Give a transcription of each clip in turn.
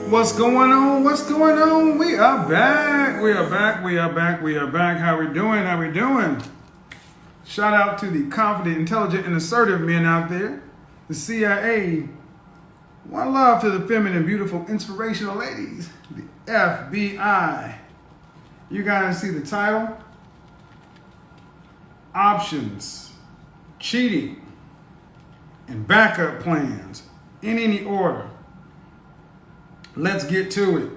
What's going on? What's going on? We are back. We are back. We are back. We are back. How we doing? How we doing? Shout out to the confident, intelligent, and assertive men out there. The CIA. One love to the feminine, beautiful, inspirational ladies. The FBI. You guys see the title? Options, cheating, and backup plans in any order. Let's get to it.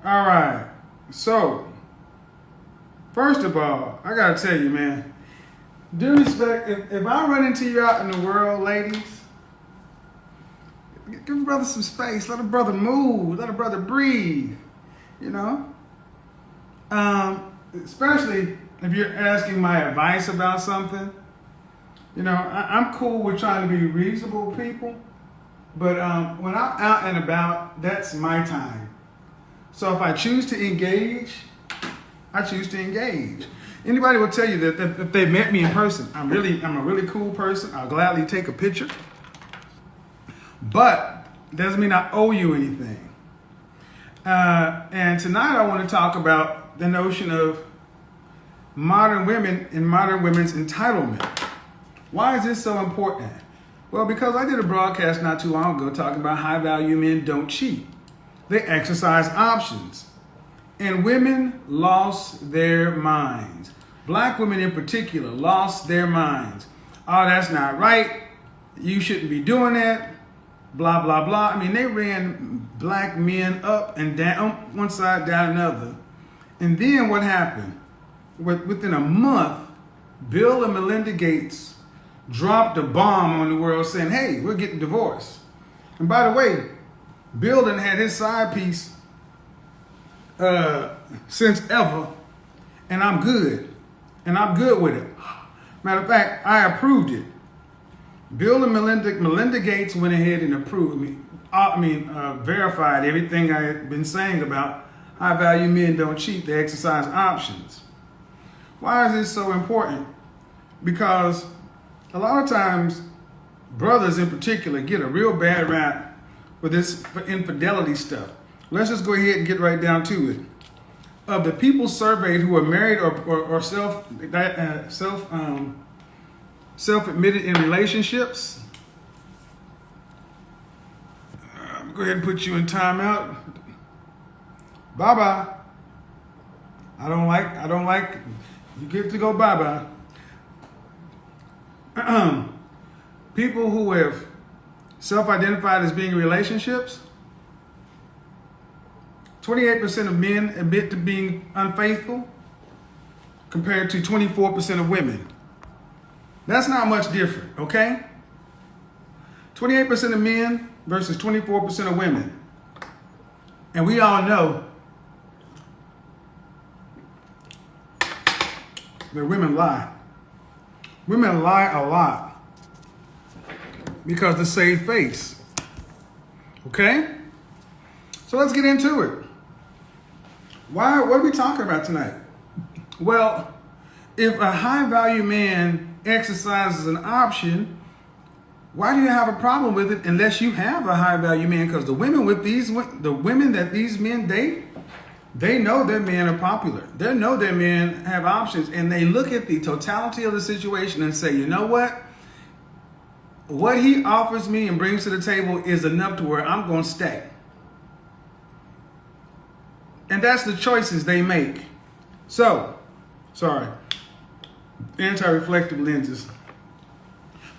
All right. So, first of all, I got to tell you, man, due respect, if I run into you out in the world, ladies, give a brother some space. Let a brother move. Let a brother breathe. You know? Especially if you're asking my advice about something. You know, I'm cool with trying to be reasonable people. But when I'm out and about, that's my time. So if I choose to engage, I choose to engage. Anybody will tell you that if they met me in person, I'm a really cool person. I'll gladly take a picture. But doesn't mean I owe you anything. And tonight I want to talk about the notion of modern women and modern women's entitlement. Why is this so important? Well, because I did a broadcast not too long ago talking about high value men don't cheat. They exercise options. And women lost their minds. Black women in particular lost their minds. Oh, that's not right. You shouldn't be doing that. Blah, blah, blah. I mean, they ran black men up and down, one side, down another. And then what happened? Within a month, Bill and Melinda Gates dropped a bomb on the world saying, hey, we're getting divorced. And by the way, Bill done had his side piece since ever, and I'm good. And I'm good with it. Matter of fact, I approved it. Bill and Melinda Gates went ahead and approved me. Verified everything I had been saying about high value men don't cheat, they exercise options. Why is this so important? Because a lot of times, brothers in particular get a real bad rap for infidelity stuff. Let's just go ahead and get right down to it. Of the people surveyed who are married or self-admitted in relationships, go ahead and put you in timeout. Bye-bye. I don't like, you get to go bye-bye. People who have self-identified as being in relationships, 28% of men admit to being unfaithful compared to 24% of women. That's not much different, okay? 28% of men versus 24% of women. And we all know that women lie. Women lie a lot because to save face. Okay? So let's get into it. What are we talking about tonight? Well, if a high value man exercises an option, why do you have a problem with it unless you have a high value man? Because the women that these men date, they know their men are popular. They know their men have options, and they look at the totality of the situation and say, you know what? What he offers me and brings to the table is enough to where I'm going to stay. And that's the choices they make. So, sorry, anti-reflective lenses.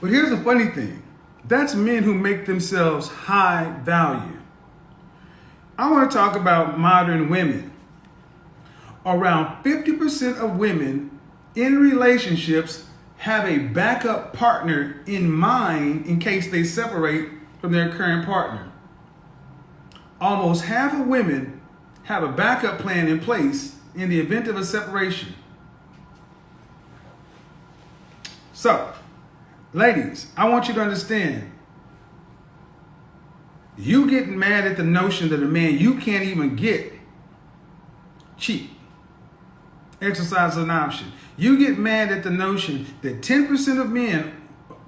But here's the funny thing. That's men who make themselves high value. I want to talk about modern women. Around 50% of women in relationships have a backup partner in mind in case they separate from their current partner. Almost half of women have a backup plan in place in the event of a separation. So, ladies, I want you to understand, you getting mad at the notion that a man you can't even get cheat, exercise an option. You get mad at the notion that 10% of men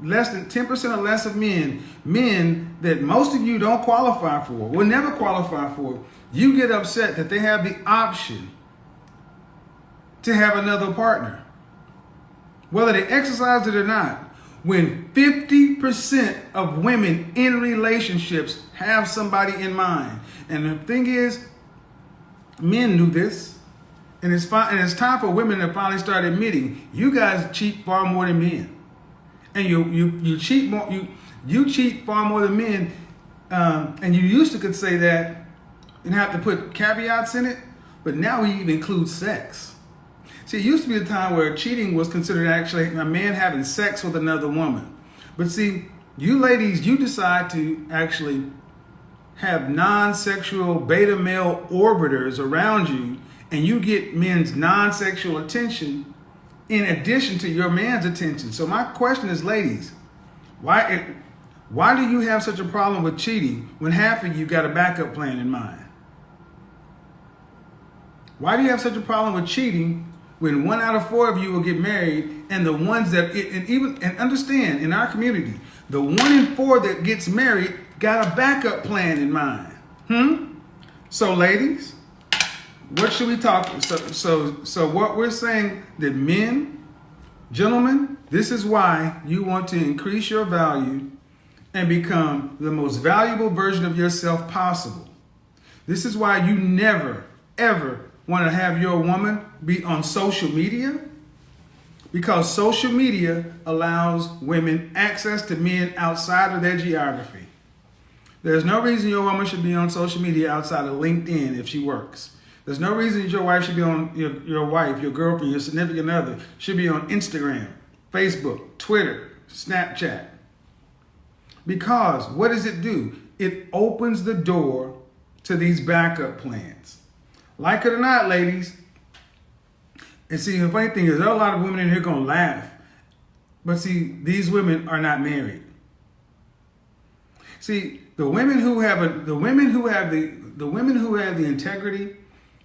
less than 10% or less of men that most of you don't qualify for, will never qualify for, you get upset that they have the option to have another partner, whether they exercise it or not, when 50% of women in relationships have somebody in mind. And the thing is, men knew this, and it's time for women to finally start admitting, you guys cheat far more than men. And you cheat more, you cheat far more than men, and you used to could say that and have to put caveats in it, but now we even include sex. See, it used to be a time where cheating was considered actually a man having sex with another woman. But see, you ladies, you decide to actually have non-sexual beta male orbiters around you, and you get men's non-sexual attention in addition to your man's attention. So my question is, ladies, why do you have such a problem with cheating when half of you got a backup plan in mind? Why do you have such a problem with cheating when 1 out of 4 of you will get married, and the ones that, and understand, in our community, the 1 in 4 that gets married got a backup plan in mind? So ladies, what should we talk? So what we're saying, that men, gentlemen, this is why you want to increase your value and become the most valuable version of yourself possible. This is why you never, ever want to have your woman be on social media, because social media allows women access to men outside of their geography. There's no reason your woman should be on social media outside of LinkedIn if she works. There's no reason your wife should be on, your wife, your girlfriend, your significant other should be on Instagram, Facebook, Twitter, Snapchat. Because what does it do? It opens the door to these backup plans. Like it or not, ladies. And see, the funny thing is, there are a lot of women in here going to laugh. But see, these women are not married. See, the women who have the integrity,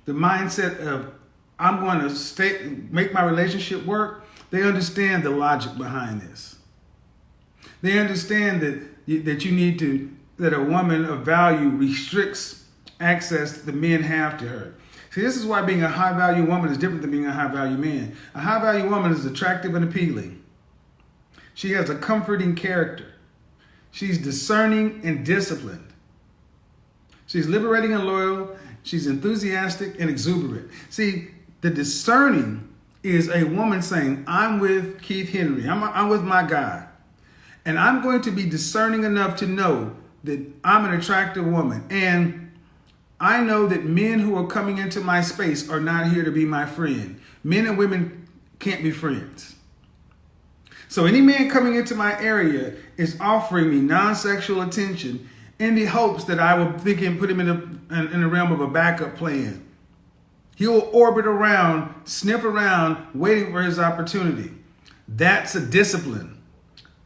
the mindset of, I'm going to make my relationship work, they understand the logic behind this. They understand that a woman of value restricts access the men have to her. See, this is why being a high value woman is different than being a high value man. A high value woman is attractive and appealing. She has a comforting character. She's discerning and disciplined. She's liberating and loyal. She's enthusiastic and exuberant. See, the discerning is a woman saying, I'm with Keith Henry. I'm with my guy. And I'm going to be discerning enough to know that I'm an attractive woman. And I know that men who are coming into my space are not here to be my friend. Men and women can't be friends. So any man coming into my area is offering me non-sexual attention in the hopes that I will think and put him in the realm of a backup plan. He will orbit around, sniff around, waiting for his opportunity. That's a discipline.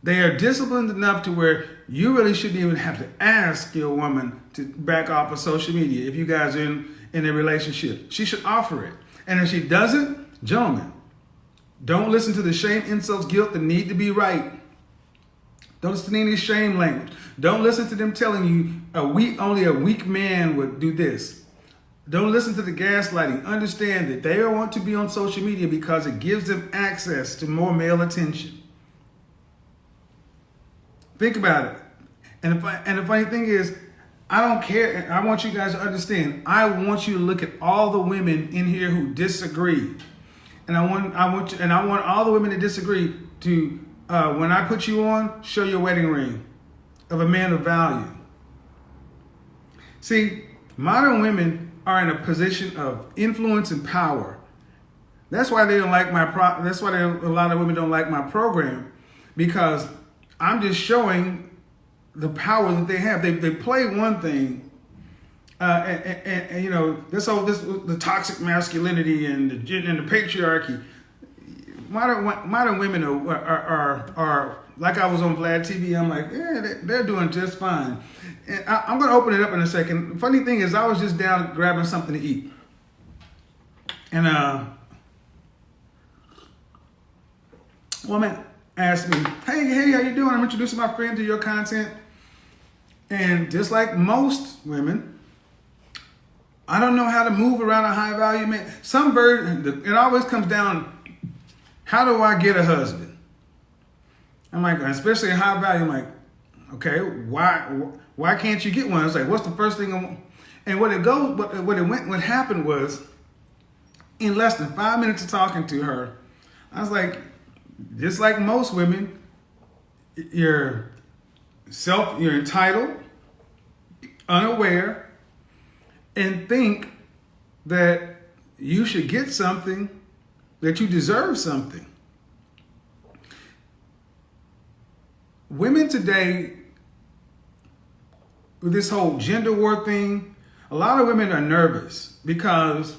They are disciplined enough to where you really shouldn't even have to ask your woman to back off of social media if you guys are in a relationship. She should offer it. And if she doesn't, gentlemen, don't listen to the shame, insults, guilt, the need to be right. Don't listen to any shame language. Don't listen to them telling you only a weak man would do this. Don't listen to the gaslighting. Understand that they want to be on social media because it gives them access to more male attention. Think about it. And the funny thing is, I don't care. I want you guys to understand. I want you to look at all the women in here who disagree. And I want all the women that disagree to, when I put you on, show your wedding ring of a man of value. See, modern women are in a position of influence and power. That's why they don't like that's why a lot of women don't like my program, because I'm just showing the power that they have. They play one thing, and you know, the toxic masculinity and the patriarchy. Modern women are like, I was on Vlad TV. I'm like, yeah, they're doing just fine. And I'm going to open it up in a second. Funny thing is, I was just down grabbing something to eat, and ask me, hey, how you doing? I'm introducing my friend to your content. And just like most women, I don't know how to move around a high value man. It always comes down, how do I get a husband? I'm like, especially a high value, I'm like, okay, why can't you get one? It's like, what's the first thing? And what happened was, in less than 5 minutes of talking to her, I was like, just like most women, you're entitled, unaware, and think that you should get something, that you deserve something. Women today, with this whole gender war thing, a lot of women are nervous because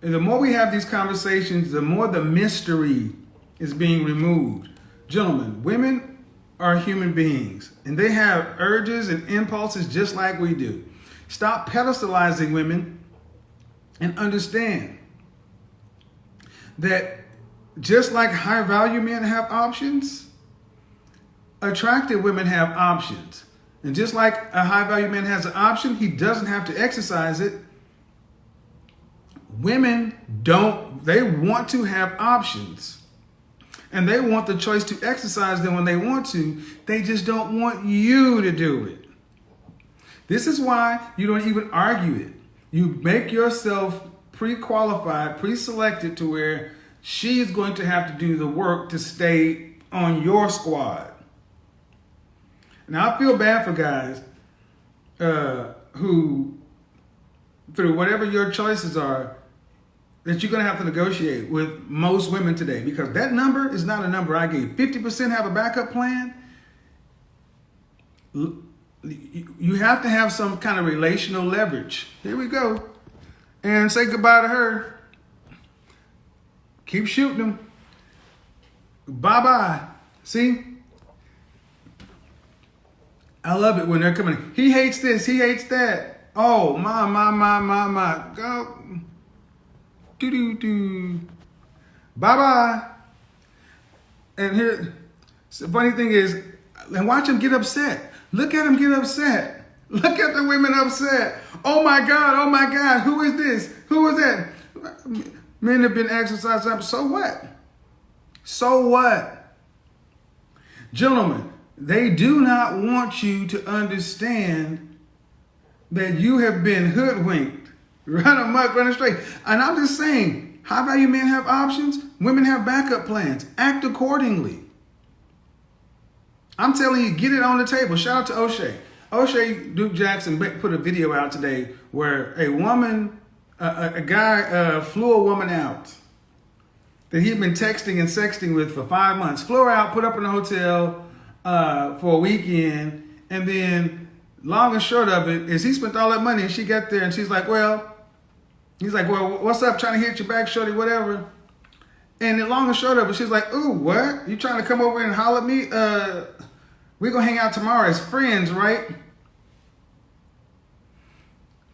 the more we have these conversations, the more the mystery is being removed. Gentlemen, women are human beings and they have urges and impulses just like we do. Stop pedestalizing women and understand that just like high value men have options, attractive women have options. And just like a high value man has an option, he doesn't have to exercise it. Women don't, they want to have options. And they want the choice to exercise them when they want to. They just don't want you to do it. This is why you don't even argue it. You make yourself pre-qualified, pre-selected to where she's going to have to do the work to stay on your squad. Now, I feel bad for guys who, through whatever your choices are, that you're going to have to negotiate with most women today, because that number is not a number I gave. 50% have a backup plan. You have to have some kind of relational leverage. Here we go. And say goodbye to her. Keep shooting them. Bye-bye. See? I love it when they're coming. He hates this. He hates that. Oh, my. Go. Do. Bye-bye. And here, the funny thing is, and watch him get upset. Look at him get upset. Look at the women upset. Oh my God. Who is this? Who is that? Men have been exercising. So what? So what? Gentlemen, they do not want you to understand that you have been hoodwinked. Run amok, run straight. And I'm just saying, high value men have options. Women have backup plans. Act accordingly. I'm telling you, get it on the table. Shout out to O'Shea. O'Shea Duke Jackson put a video out today where a guy flew a woman out that he'd been texting and sexting with for 5 months. Flew her out, put up in a hotel for a weekend, and then long and short of it is he spent all that money and she got there and she's like, he's like, what's up? Trying to hit your back, shorty, whatever. And the long and short of it, she's like, ooh, what? You trying to come over and holler at me? We're going to hang out tomorrow as friends, right?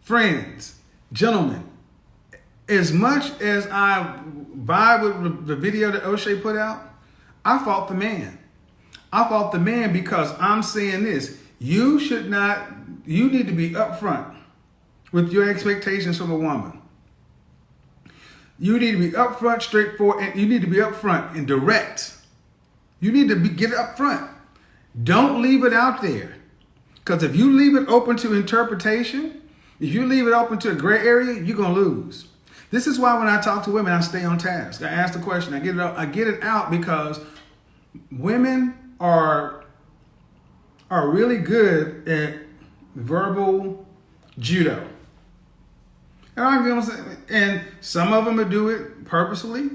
Friends, gentlemen, as much as I vibe with the video that O'Shea put out, I fought the man. I fought the man because I'm saying this. You need to be upfront with your expectations from a woman. You need to be upfront, straightforward, and you need to be upfront and direct. You need to get it upfront. Don't leave it out there. Because if you leave it open to interpretation, if you leave it open to a gray area, you're going to lose. This is why when I talk to women, I stay on task. I ask the question. I get it out because women are really good at verbal judo. And some of them will do it purposely,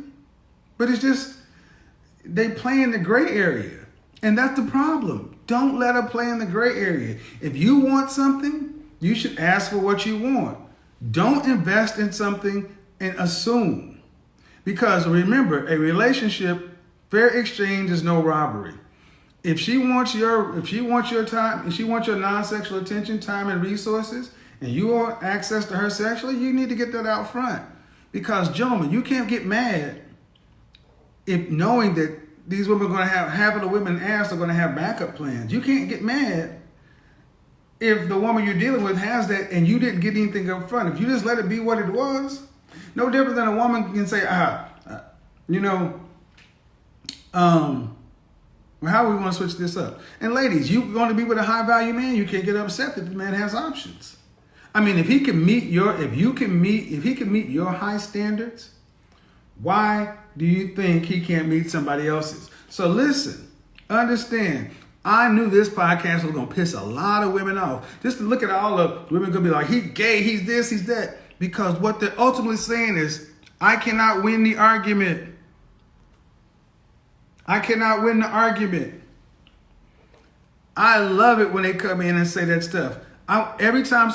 but it's just, they play in the gray area. And that's the problem. Don't let them play in the gray area. If you want something, you should ask for what you want. Don't invest in something and assume. Because remember, a relationship, fair exchange is no robbery. If she wants your time, if she wants your non-sexual attention, time, and resources, and you want access to her sexually, you need to get that out front. Because, gentlemen, you can't get mad if knowing that these women are going to have, half of the women asked are going to have backup plans. You can't get mad if the woman you're dealing with has that and you didn't get anything up front. If you just let it be what it was, no different than a woman can say, well, how do we want to switch this up? And ladies, you want to be with a high value man, you can't get upset that the man has options. I mean, if he can meet your high standards, why do you think he can't meet somebody else's? So listen, understand. I knew this podcast was gonna piss a lot of women off. Just to look at all the women gonna be like, he's gay, he's this, he's that. Because what they're ultimately saying is, I cannot win the argument. I cannot win the argument. I love it when they come in and say that stuff. Every time,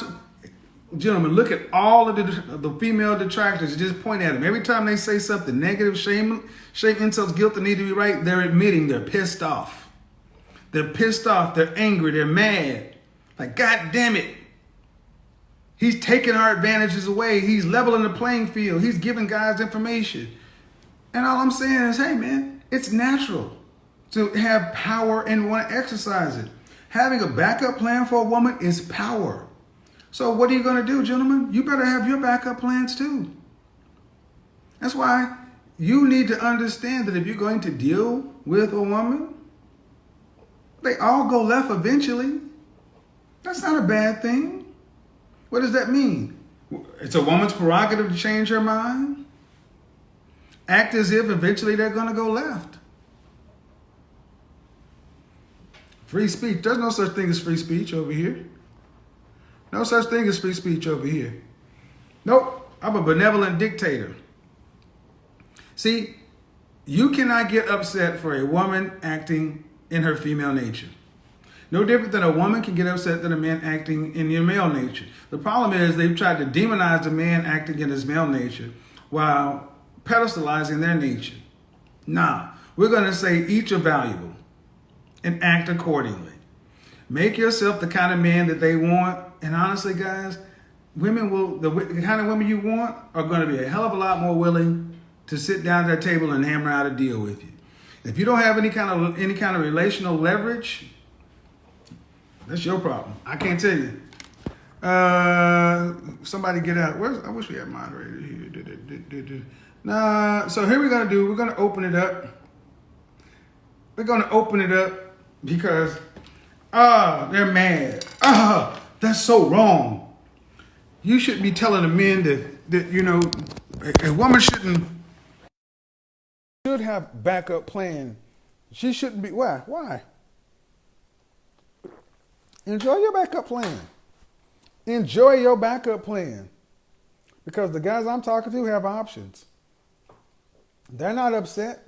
gentlemen, look at all of the female detractors. Just point at them. Every time they say something negative, shame, insults, guilt, that need to be right, they're admitting they're pissed off. They're pissed off. They're angry. They're mad. Like, God damn it. He's taking our advantages away. He's leveling the playing field. He's giving guys information. And all I'm saying is, hey, man, it's natural to have power and want to exercise it. Having a backup plan for a woman is power. So what are you going to do, gentlemen? You better have your backup plans too. That's why you need to understand that if you're going to deal with a woman, they all go left eventually. That's not a bad thing. What does that mean? It's a woman's prerogative to change her mind. Act as if eventually they're going to go left. Free speech. There's no such thing as free speech over here. No such thing as free speech over here. Nope. I'm a benevolent dictator. See, you cannot get upset for a woman acting in her female nature. No different than a woman can get upset than a man acting in your male nature. The problem is they've tried to demonize the man acting in his male nature while pedestalizing their nature. Nah, we're going to say each are valuable and act accordingly. Make yourself the kind of man that they want. And honestly, guys, the kind of women you want are going to be a hell of a lot more willing to sit down at that table and hammer out a deal with you. If you don't have any kind of relational leverage, that's your problem. I can't tell you. Somebody get out. I wish we had moderator here. Nah. So here we're gonna open it up. We're gonna open it up because they're mad. That's so wrong. You shouldn't be telling the men that a woman should have backup plan. She shouldn't be. Why? Enjoy your backup plan. Enjoy your backup plan. Because the guys I'm talking to have options. They're not upset.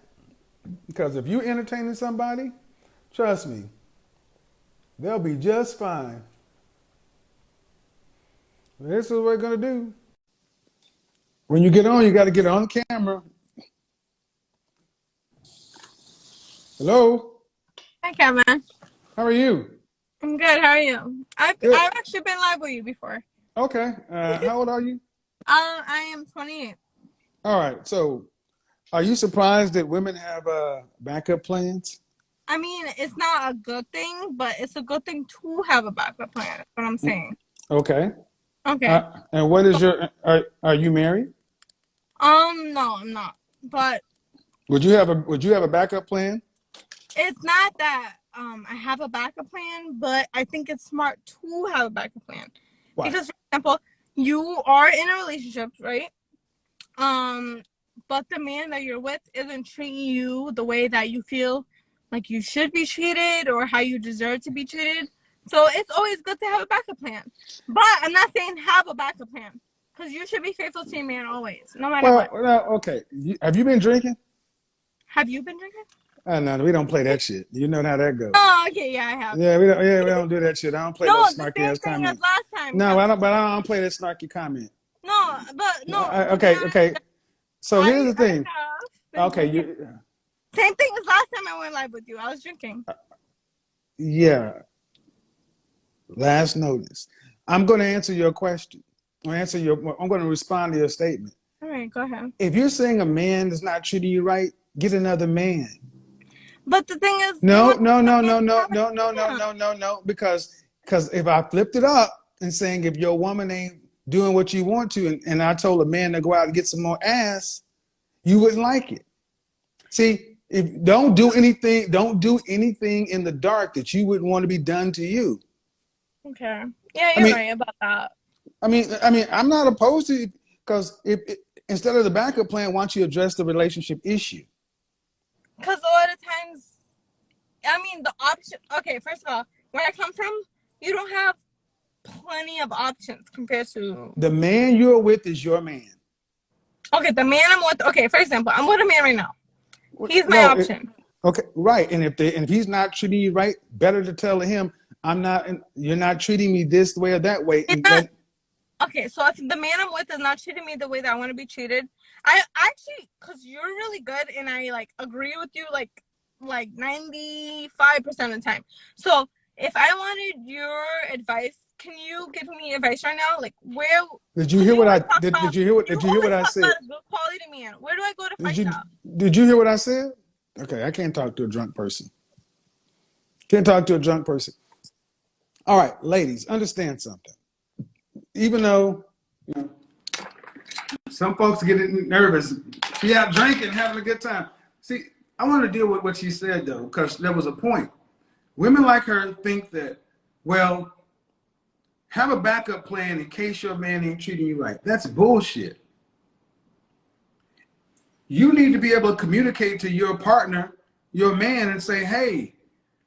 Because if you're entertaining somebody, trust me, they'll be just fine. This is what we're going to do. When you get on, you got to get on camera. Hello? Hi, Kevin. How are you? I'm good. How are you? I've actually been live with you before. Okay. How old are you? I am 28. All right. So, are you surprised that women have backup plans? I mean, it's not a good thing, but it's a good thing to have a backup plan. That's what I'm saying. Okay. Okay. And what is your? Are you married? No, I'm not. But Would you have a backup plan? it's not that I have a backup plan, but I think it's smart to have a backup plan. Why? Because, for example, you are in a relationship, right? But the man that you're with isn't treating you the way that you feel like you should be treated or how you deserve to be treated. So it's always good to have a backup plan. But I'm not saying have a backup plan, because you should be faithful to your man always, no matter what. Well, okay. Have you been drinking? Have you been drinking? No, we don't play that shit. You know how that goes. Oh, okay, yeah, I have. Yeah, we don't do that shit. I don't play that snarky ass comment. As last time. No, I don't play that snarky comment. No. Okay. So here's the thing. Okay, same thing as last time I went live with you. I was drinking. Yeah. Last notice. I'm going to answer your question. I'm going to respond to your statement. All right, go ahead. If you're saying a man is not treating you right, get another man. But the thing is, you No, want no, the no, man no, to no, have no, no, no, a no, no, no. Because if I flipped it up and saying if your woman ain't doing what you want to, and I told a man to go out and get some more ass, you wouldn't like it. See, if don't do anything in the dark that you wouldn't want to be done to you. Okay. Yeah, I you're mean, right about that. I'm not opposed to it because if instead of the backup plan, why don't you address the relationship issue? Because a lot of times, I mean, the option. Okay, first of all, where I come from, you don't have plenty of options compared to. The man you're with is your man. Okay, the man I'm with. Okay, for example, I'm with a man right now. He's my No, option. okay, right. And if he's not treating you right, better to tell him I'm not. You're not treating me this way or that way. It's not okay. So if the man I'm with is not treating me the way that I want to be treated, I actually, cause you're really good, and I like agree with you like 95% of the time. So if I wanted your advice, can you give me advice right now? Like where? did you Cause hear you what I always talk did? about Did you hear what I talk said? about a good quality man. Where do I go to Did find you that? did you hear what I said? Okay, I can't talk to a drunk person. Can't talk to a drunk person. All right, ladies, understand something. Even though some folks get nervous, she out drinking, having a good time. See, I want to deal with what she said though, because there was a point. Women like her think that, well, have a backup plan in case your man ain't treating you right. That's bullshit. You need to be able to communicate to your partner, your man, and say, hey,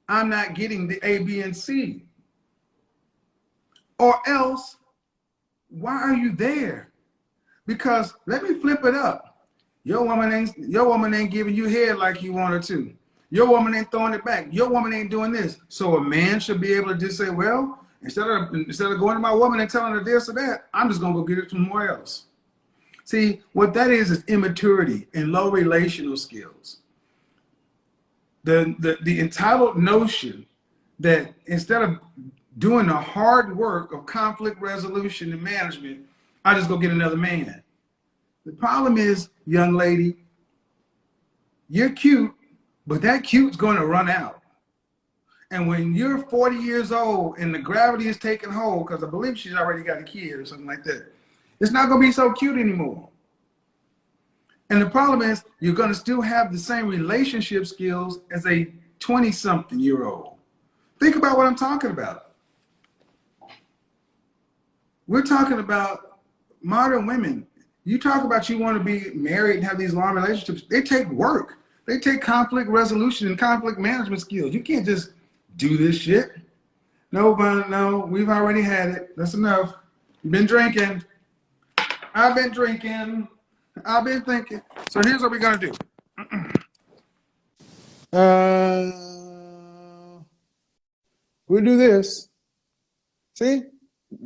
I'm not getting the A, B, and C. Or else, why are you there? Because let me flip it up. Your woman ain't giving you head like you want her to. Your woman ain't throwing it back. Your woman ain't doing this. So a man should be able to just say, well, instead of going to my woman and telling her this or that, I'm just gonna go get it from somewhere else. See, what that is immaturity and low relational skills. The entitled notion that instead of doing the hard work of conflict resolution and management, I just go get another man. The problem is, young lady, you're cute, but that cute's going to run out. And when you're 40 years old and the gravity is taking hold, because I believe she's already got a kid or something like that, it's not going to be so cute anymore. And the problem is, you're going to still have the same relationship skills as a 20-something-year-old. Think about what I'm talking about. We're talking about modern women. You talk about you want to be married and have these long relationships. They take work. They take conflict resolution and conflict management skills. You can't just do this shit. No, we've already had it. That's enough. You've been drinking. I've been drinking. I've been thinking. So here's what we're gonna do. We'll do this. See,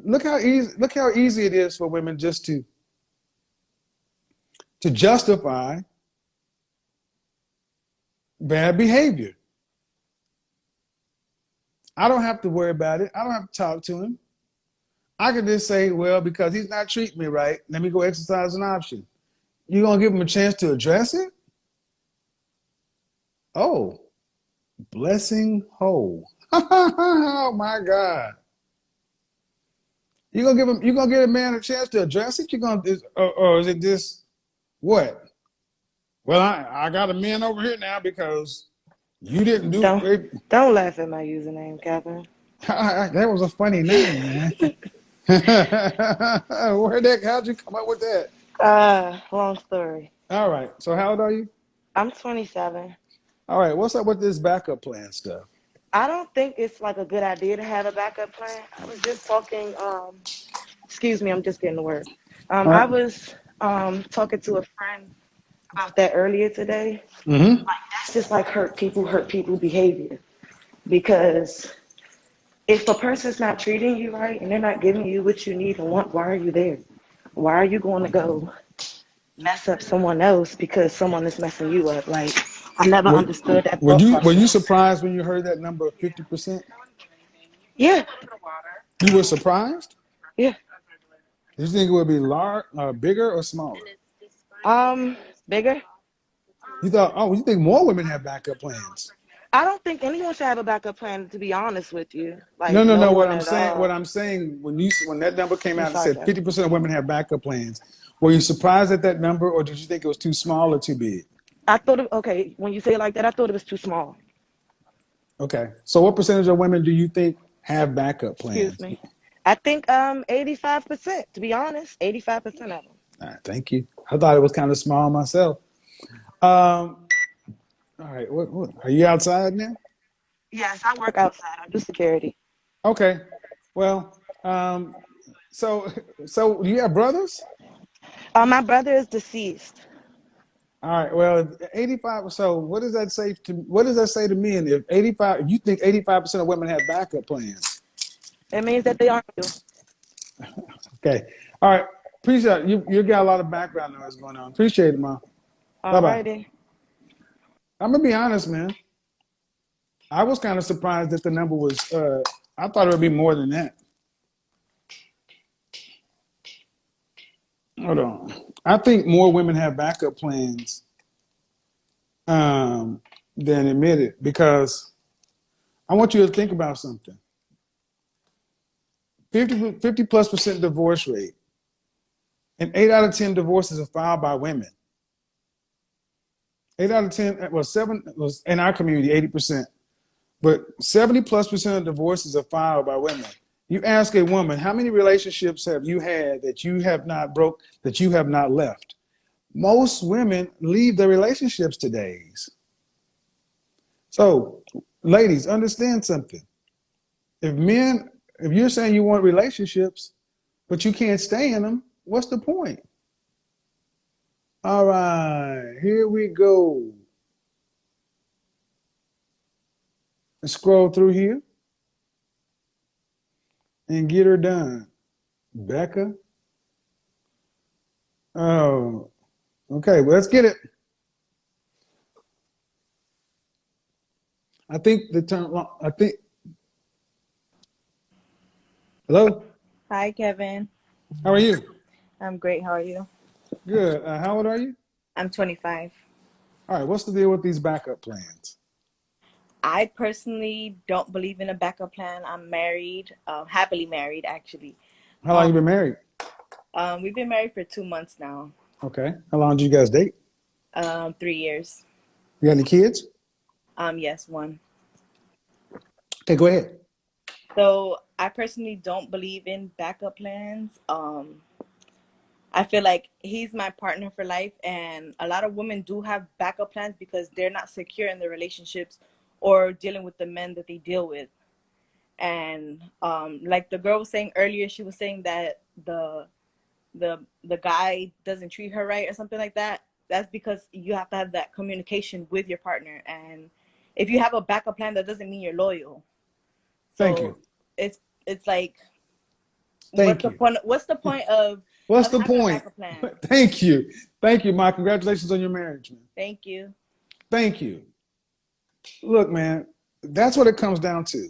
look how easy it is for women just to justify bad behavior. I don't have to worry about it. I don't have to talk to him. I can just say, well, because he's not treating me right, let me go exercise an option. You gonna give him a chance to address it? Oh, blessing hole. Oh my God. You gonna give a man a chance to address it? Or is it just what? Well, I got a man over here now because you didn't do Don't it. don't laugh at my username, Catherine. That was a funny name, man. How'd you come up with that? Long story. All right. So how old are you? I'm 27. All right. What's up with this backup plan stuff? I don't think it's like a good idea to have a backup plan. I was just talking, excuse me, I'm just getting to work. All I right. was talking to a friend about that earlier today. Mm-hmm. That's just like hurt people behavior. Because if a person's not treating you right and they're not giving you what you need and want, why are you there? Why are you going to go mess up someone else because someone is messing you up? Like, I never understood that thought Were you process. surprised when you heard that number of 50%? Yeah, You were surprised? yeah. Did you think it would be bigger or smaller? Bigger. You think more women have backup plans? I don't think anyone should have a backup plan, to be honest with you. Like, No. no What one I'm at saying, what all. I'm saying, when that number came I'm out and sorry, said Kevin. 50% of women have backup plans, were you surprised at that number, or did you think it was too small or too big? I thought, okay, when you say it like that, I thought it was too small. Okay. So what percentage of women do you think have backup Excuse plans? me. I think 85%, to be honest. 85% of them. All right, thank you. I thought it was kind of small myself. Um, all right. What, are you outside now? Yes, I work outside. I do security. Okay. Well, so do you have brothers? My brother is deceased. All right. Well, 85. So what does that say to men? If 85, if you think 85% of women have backup plans. It means that they aren't you. Okay. All right. Appreciate it. You got a lot of background noise going on. Appreciate it, Mom. Bye bye. Alrighty. I'm gonna be honest, man. I was kind of surprised that the number was. I thought it would be more than that. Hold on. I think more women have backup plans than admitted, because I want you to think about something. 50 plus percent divorce rate, and 8 out of 10 divorces are filed by women. 8 out of 10, well, 7 was in our community, 80%, but 70 plus percent of divorces are filed by women. You ask a woman, how many relationships have you had that you have not broke, that you have not left? Most women leave their relationships today. So, ladies, understand something. If you're saying you want relationships, but you can't stay in them, what's the point? All right, here we go. Let's scroll through here and get her done. Becca. Oh, okay, well, let's get it. Hello? Hi, Kevin. How are you? I'm great. How are you? Good. How old are you? I'm 25. All right, what's the deal with these backup plans? I personally don't believe in a backup plan. I'm married, happily married, actually. How long Um, you been married? we've been married for 2 months now. Okay. How long did you guys date? 3 years. You got any kids? Yes, one. Okay, go ahead. So I personally don't believe in backup plans. I feel like he's my partner for life, and a lot of women do have backup plans because they're not secure in their relationships or dealing with the men that they deal with. And like the girl was saying earlier, she was saying that the guy doesn't treat her right or something like that. That's because you have to have that communication with your partner. And if you have a backup plan, that doesn't mean you're loyal. Thank So you. it's like, Thank you. what's the point of What's the having a point? backup plan? Thank you. Thank you, Ma. Congratulations on your marriage, man. Thank you. Thank you. Look, man, that's what it comes down to.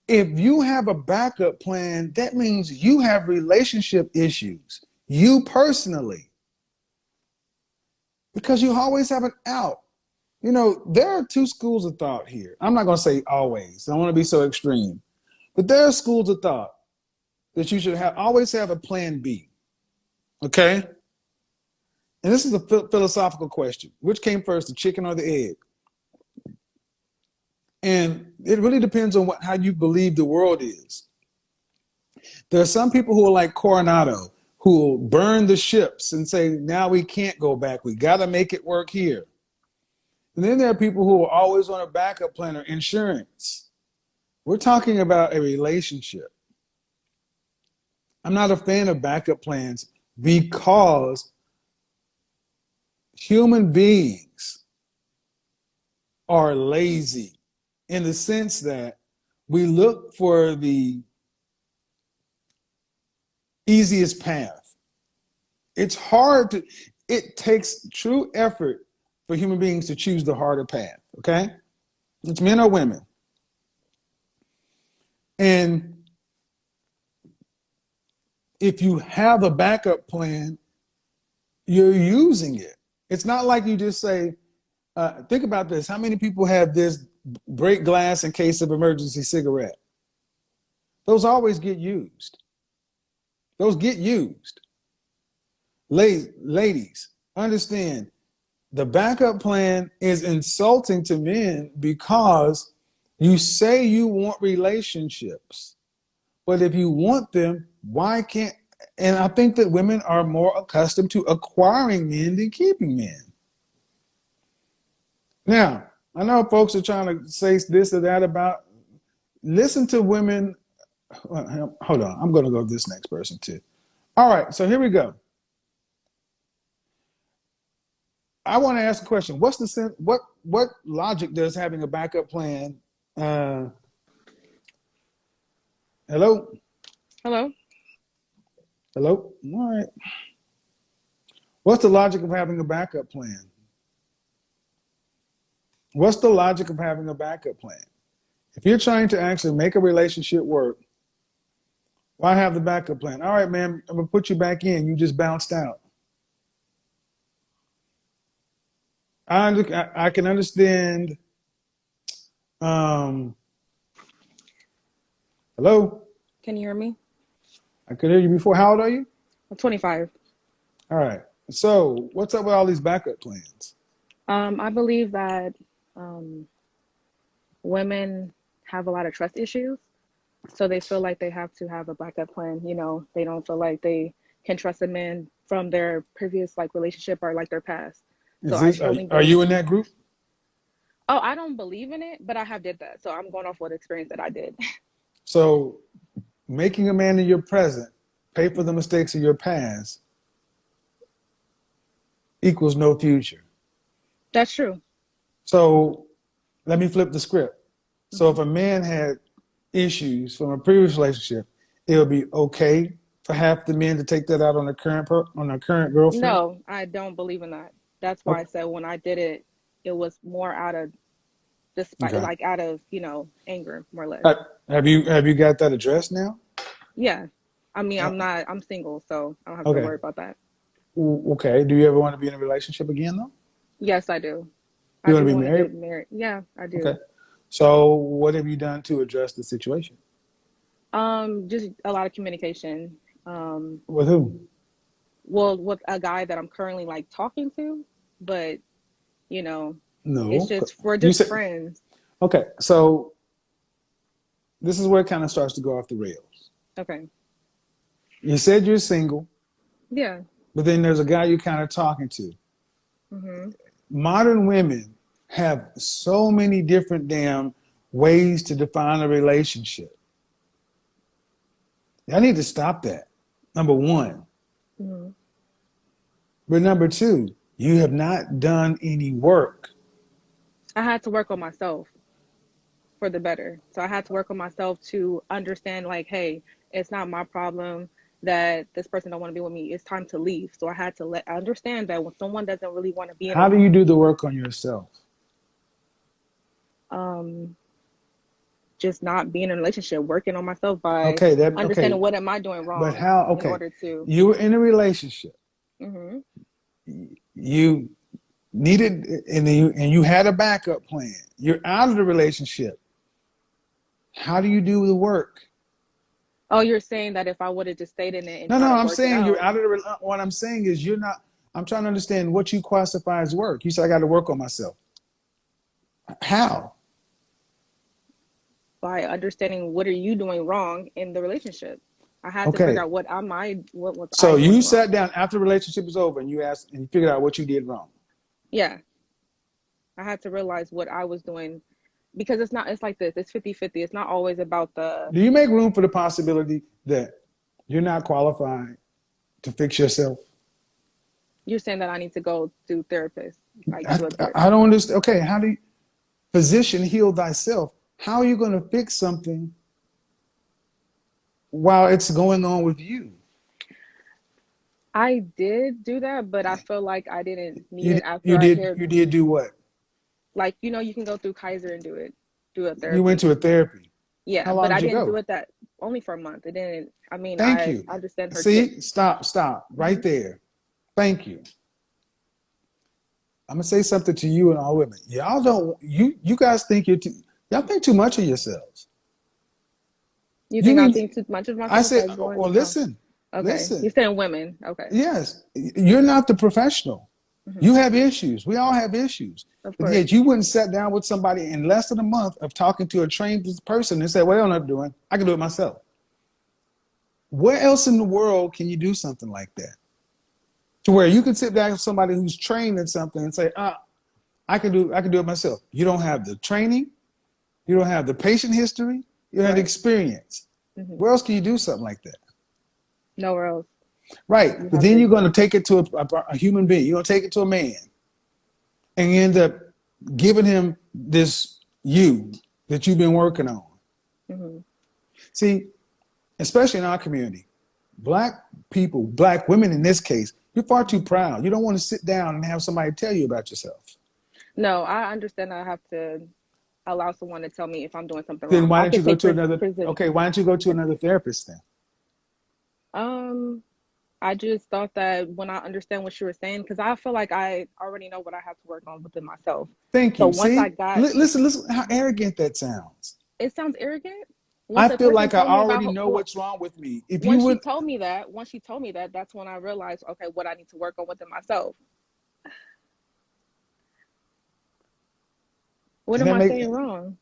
If you have a backup plan, that means you have relationship issues, you personally, because you always have an out. You know, there are two schools of thought here. I'm not going to say always. I don't want to be so extreme. But there are schools of thought that you should always have a plan B. Okay? And this is a philosophical question. Which came first, the chicken or the egg? And it really depends on how you believe the world is. There are some people who are like Coronado, who will burn the ships and say, now we can't go back. We got to make it work here. And then there are people who are always on a backup plan or insurance. We're talking about a relationship. I'm not a fan of backup plans because human beings are lazy in the sense that we look for the easiest path. It takes true effort for human beings to choose the harder path, okay? It's men or women. And if you have a backup plan, you're using it. It's not like you just say, Think about this. How many people have this break glass in case of emergency cigarette? Those always get used. Those get used. Ladies, understand the backup plan is insulting to men because you say you want relationships, but if you want them, why can't? And I think that women are more accustomed to acquiring men than keeping men. Now, I know folks are trying to say this or that about, listen to women. Hold on, I'm going to go to this next person too. All right, so here we go. I want to ask a question. What's the sense? What logic does having a backup plan? Hello. Hello. Hello. All right. What's the logic of having a backup plan? What's the logic of having a backup plan? If you're trying to actually make a relationship work, why have the backup plan? All right, man, I'm gonna put you back in. You just bounced out. I can understand. Hello. Can you hear me? I could hear you before. How old are you? I'm 25. All right. So what's up with all these backup plans? I believe that women have a lot of trust issues, so they feel like they have to have a backup plan. You know, they don't feel like they can trust a man from their previous like relationship or like their past. So I strongly Are believe. you in that group? Oh, I don't believe in it, but I have did that, so I'm going off what experience that I did. So making a man in your present pay for the mistakes of your past equals no future. That's true. So let me flip the script. So if a man had issues from a previous relationship, it would be okay for half the men to take that out on their current girlfriend. No, I don't believe in that. That's why I said when I did it, it was more out of despite, Okay. like out of anger, more or less. Have you got that addressed now? Yeah, I mean, Uh, I'm single, so I don't have to okay. worry about that. Okay. Do you ever want to be in a relationship again though? Yes, I do. You I want do to be want to married? get married. Yeah, I Okay. do. So what have you done to address the situation? Just a lot of communication. With who? Well, with a guy that I'm currently like talking to, but you know, it's No. just we're You just said friends. okay. So this is where it kind of starts to go off the rails. Okay. You said you're single, Yeah. but then there's a guy you're kind of talking to. Mhm. Modern women have so many different damn ways to define a relationship. I need to stop that. Number one. Mhm. But number two, you have not done any work. I had to work on myself for the better. So I had to work on myself to understand like, hey, it's not my problem that this person don't want to be with me. It's time to leave. So I had to understand that when someone doesn't really want to be in How do you do the work on yourself? um just not being in a relationship, working on myself by Okay. understanding what am I doing But wrong how? in Okay, order to. you were in a relationship. Mhm. You needed, and you had a backup plan. You're out of the relationship. How do you do the work? Oh, you're saying that if I would have just stayed in it and No, try no. to I'm work it saying you're out out of the. What I'm saying is you're not. I'm trying to understand what you classify as work. You said I got to work on myself. How? by understanding what are you doing wrong in the relationship. I had to figure Okay. out what was I So you doing sat wrong. down after the relationship was over and you asked and you figured out what you did wrong. Yeah, I had to realize what I was doing because it's like this. It's 50-50. It's not always about the. Do you make room for the possibility that you're not qualified to fix yourself? You're saying that I need to go to therapist, like I, to a I therapist. don't understand. Okay, how do you, physician, heal thyself? How are you going to fix something while it's going on with you? I did do that, but I feel like I didn't need You it after you I did heard. you did do what? Like you can go through Kaiser and do it, do a You went therapy. to a therapy. Yeah, How but long I did you didn't do go? it that only for a month. It didn't. I mean, Thank I you. understand her tips. See, stop right Hmm. there. Thank you. I'm gonna say something to you and all women. Y'all don't. You guys think y'all think too much of yourselves. You You think I mean think too much of I myself? say? Like going, Well, listen, okay. You're listen. saying women. Okay. Yes, you're not the professional. Hmm. You have issues. We all have issues. Of But course. yet you wouldn't sit down with somebody in less than a month of talking to a trained person and say, "Well, I'm not doing. I can do it myself." Where else in the world can you do something like that? To where you can sit down with somebody who's trained in something and say, I can do it myself. You don't have the training, you don't have the patient history, you don't have the Right. experience. Hmm. Where else can you do something like that? Nowhere else. Right. You But have then to. you're going to take it to a human being. You're going to take it to a man and you end up giving him this you that you've been working on. Hmm. See, especially in our community, black people, black women in this case, you're far too proud. You don't want to sit down and have somebody tell you about yourself. No, I understand. I have to allow someone to tell me if I'm doing something Then wrong. why I don't you could go take to another? present. Okay, why don't you go to another therapist then? Um, I just thought that when I understand what you were saying, because I feel like I already know what I have to work on within myself. Thank So you. once I See, got, listen how arrogant that sounds. it sounds arrogant. I Once a feel person like I told me already about, know well, what's wrong with me. If you once she would, told me that, that's when I realized, okay, what I need to work on within myself. What and am that I make, saying wrong?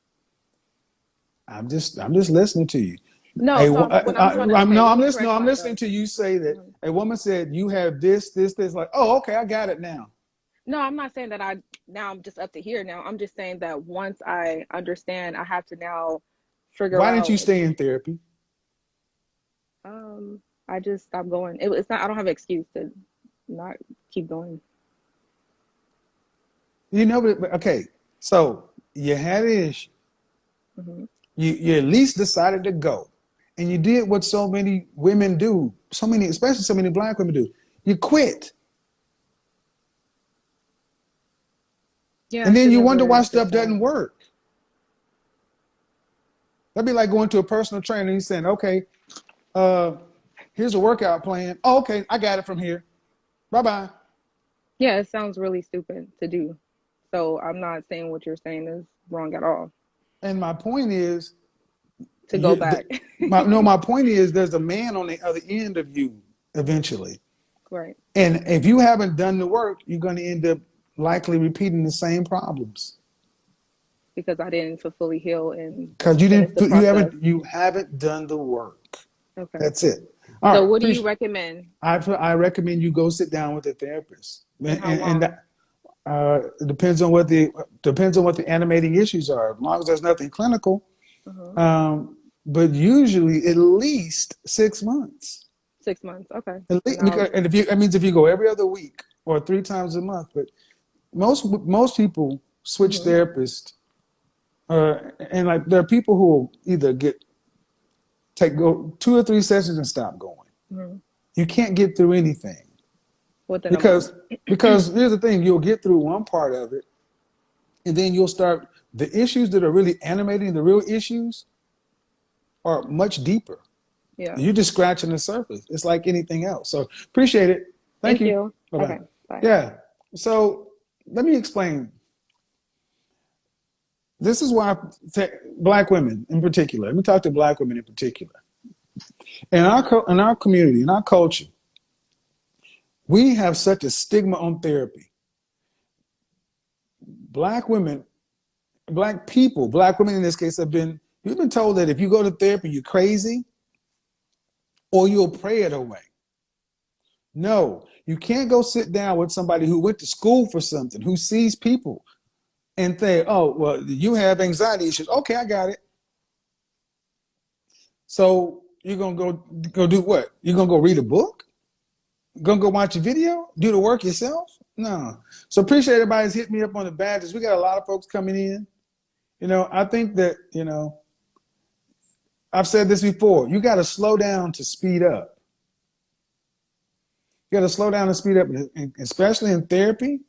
I'm just listening to you. No, so when I'm trying to, okay, No, let I'm me listening. No, correct I'm listening myself. to you say that Mhm. a woman said you have this. Like, oh, okay, I got it now. No, I'm not saying that now I'm just up to here now. I'm just saying that once I understand, I have to now figure Why didn't you out. stay in therapy? Um, I just stopped going. It's not. I don't have an excuse to not keep going. You know, but okay. So you had an issue. Hmm. You at least decided to go, and you did what so many women do. So many, especially so many black women do. You quit, Yeah, I and then should you wonder why never did stuff that. doesn't work. That'd be like going to a personal trainer and he's saying, "Okay, uh, here's a workout plan. Oh, okay, I got it from here. Bye bye." Yeah, it sounds really stupid to do. So I'm not saying what you're saying is wrong at all. And my point is, To go you, back. my point is, there's a man on the other end of you eventually, Right. and if you haven't done the work, you're going to end up likely repeating the same problems Because I didn't fully heal and because finish the process. you haven't done the work. Okay. That's it. All So right, what do you appreciate. recommend I recommend you go sit down with a therapist, and how and long? that, it depends on what the animating issues are. As long as there's nothing clinical, Uh-huh. but usually at least 6 months. 6 months. Okay. At And least, because, and if you that means if you go every other week or 3 times a month, but most people switch mhm. therapists, and like there are people who will either go 2 or 3 sessions and stop going. Mhm. You can't get through anything Within a month. because because here's the thing: you'll get through one part of it, and then you'll start the issues that are really animating the real issues are much deeper. Yeah. You're just scratching the surface. It's like anything else. So appreciate it. Thank Thank you. you. Bye bye. Okay. Bye. Yeah. So let me explain. This is why black women in particular. Let me talk to black women in particular. In our community, in our culture, we have such a stigma on therapy. Black women, black people, black women in this case you've been told that if you go to therapy, you're crazy or you'll pray it away. No, you can't go sit down with somebody who went to school for something, who sees people and think, oh, well, you have anxiety issues. Okay, I got it. So you're gonna go do what? You're gonna go read a book? Gonna go watch a video? Do the work yourself? No. So appreciate everybody's hitting me up on the badges. We got a lot of folks coming in. I think that, I've said this before. You got to slow down to speed up. You got to slow down and speed up, especially in therapy.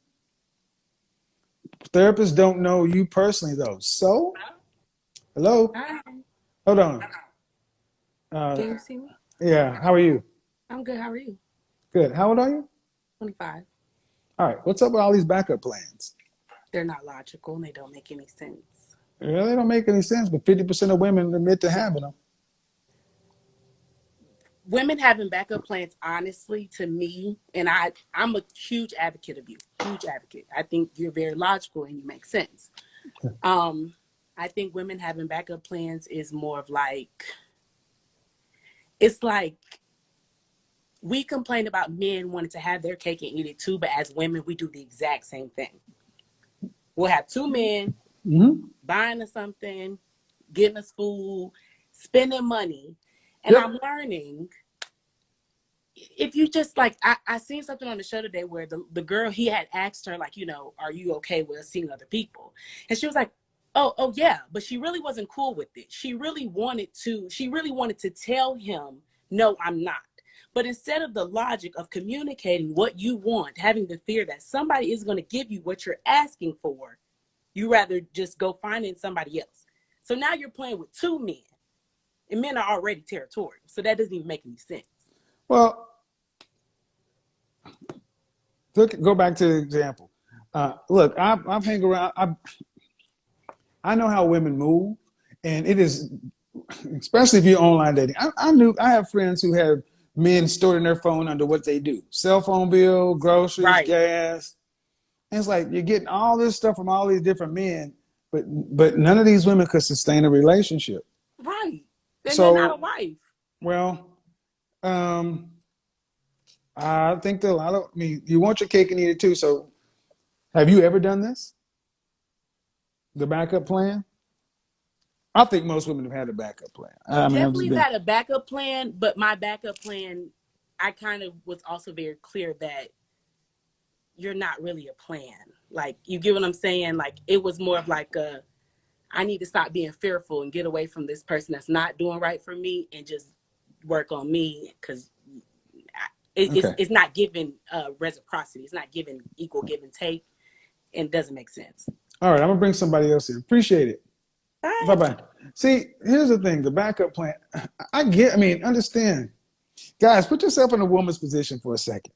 Therapists don't know you personally, though. So, hello, Hi, hold on. can Uh, you see me? yeah, how are you? I'm good. How are you? Good. How old are you? 25. All right, what's up with all these backup plans? They're not logical and they don't make any sense. Well, they don't make any sense, but 50% of women admit to having them. Women having backup plans, honestly, to me, and I'm a huge advocate of you, huge advocate. I think you're very logical and you make sense. I think women having backup plans is more of like, it's like we complain about men wanting to have their cake and eat it too, but as women, we do the exact same thing. We'll have two men buying us something, getting us food, spending money. And Yep. I'm learning, if you just like, I seen something on the show today where the girl, he had asked her, like, you know, are you okay with us seeing other people? And she was like, oh yeah, but she really wasn't cool with it. She really wanted to tell him, no, I'm not. But instead of the logic of communicating what you want, having the fear that somebody is going to give you what you're asking for, you rather just go finding somebody else. So now you're playing with two men, and men are already territorial. So that doesn't even make any sense. Well, go back to the example. Look, I've hang around. I know how women move, and it is, especially if you're online dating. I have friends who have men storing their phone under what they do: cell phone bill, groceries, Right. gas. And it's like you're getting all this stuff from all these different men, but none of these women could sustain a relationship. Right. Then So, they're not a wife. well, I think that I mean, you want your cake and eat it too. So, have you ever done this? The backup plan? I think most women have had a backup plan. I mean, Definitely had a backup plan, but my backup plan, I kind of was also very clear that you're not really a plan. Like, you get what I'm saying? Like, it was more of like I need to stop being fearful and get away from this person that's not doing right for me and just work on me, because it's not giving reciprocity. It's not giving equal give and take, and it doesn't make sense. All right, I'm gonna bring somebody else in. Appreciate it. Bye. Bye. See, here's the thing: the backup plan. Understand, guys. Put yourself in a woman's position for a second.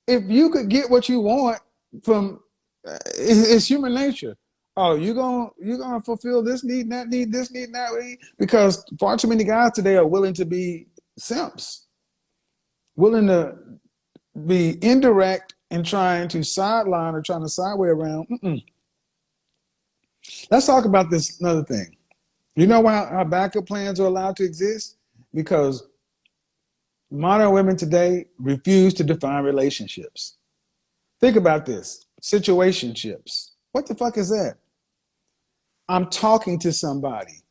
If you could get what you want from, it's human nature. Oh, you're gonna fulfill this need, that need, this need, that need, because far too many guys today are willing to be simps, willing to be indirect and trying to sideline or trying to sideway around. Let's talk about this another thing. You know why our backup plans are allowed to exist? Because modern women today refuse to define relationships. Think about this. Situationships. What the fuck is that? I'm talking to somebody.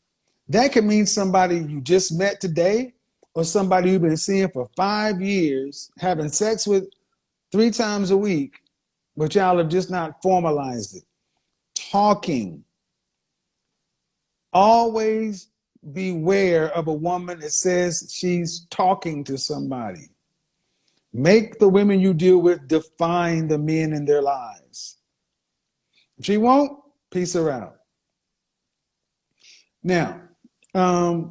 That could mean somebody you just met today, or somebody you've been seeing for 5 years, having sex with 3 times a week, but y'all have just not formalized it. Talking. Always beware of a woman that says she's talking to somebody. Make the women you deal with define the men in their lives. If she won't, peace her out. Now, I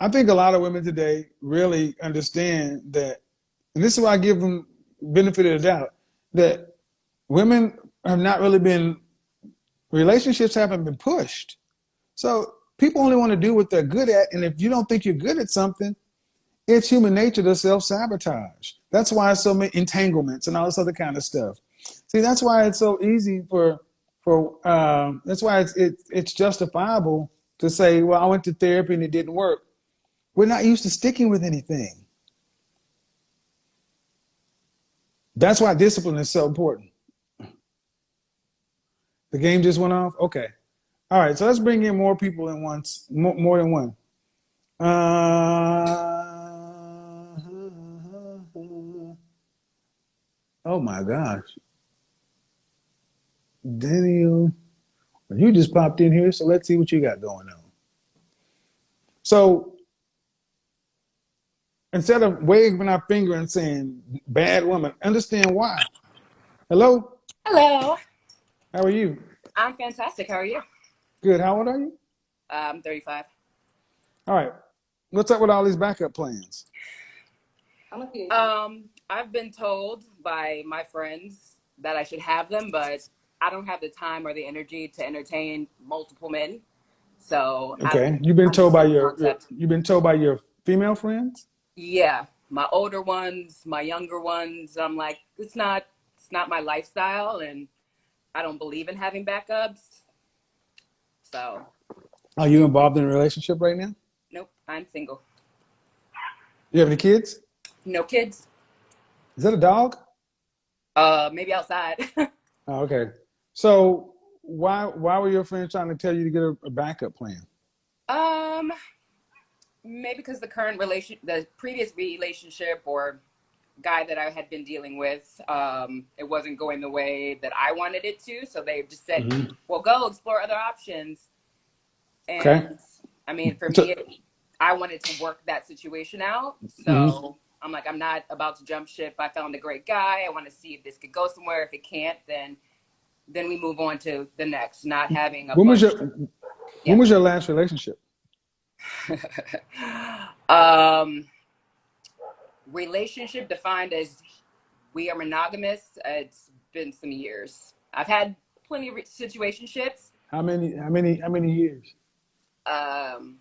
think a lot of women today really understand that, and this is why I give them benefit of the doubt, that women have not really been, relationships haven't been pushed. So people only want to do what they're good at, and if you don't think you're good at something, it's human nature to self-sabotage. That's why it's so many entanglements and all this other kind of stuff. See, that's why it's so easy that's why it's justifiable to say, well, I went to therapy and it didn't work. We're not used to sticking with anything. That's why discipline is so important. The game just went off? Okay. All right, so let's bring in more people at once, more than one. Oh my gosh. Daniel, you just popped in here, so let's see what you got going on. So instead of waving our finger and saying bad woman, understand why. Hello? Hello. How are you? I'm fantastic. How are you? Good. How old are you? I'm 35. All right. What's up with all these backup plans? I've been told by my friends that I should have them, but I don't have the time or the energy to entertain multiple men. So I don't Okay, you've been told by understand the your concept. you've been told by your female friends. Yeah, my older ones, my younger ones. I'm like, it's not my lifestyle, and I don't believe in having backups. So Are you involved in a relationship right now? nope, I'm single. You have any kids? No kids. Is that a dog? Maybe outside. Oh, okay. So why were your friends trying to tell you to get a backup plan? um, Maybe because the previous relationship or guy that I had been dealing with, it wasn't going the way that I wanted it to. So they just said, Hmm. "Well, go explore other options." Okay. And I mean, for So, me, I wanted to work that situation out. mhm. So I'm like, I'm not about to jump ship. I found a great guy. I want to see if this could go somewhere. If it can't, then we move on to the next. Not having a When was bunch. your when Yeah. was your last relationship? um, Relationship defined as we are monogamous. It's been some years. I've had plenty of situationships. How many years? Um,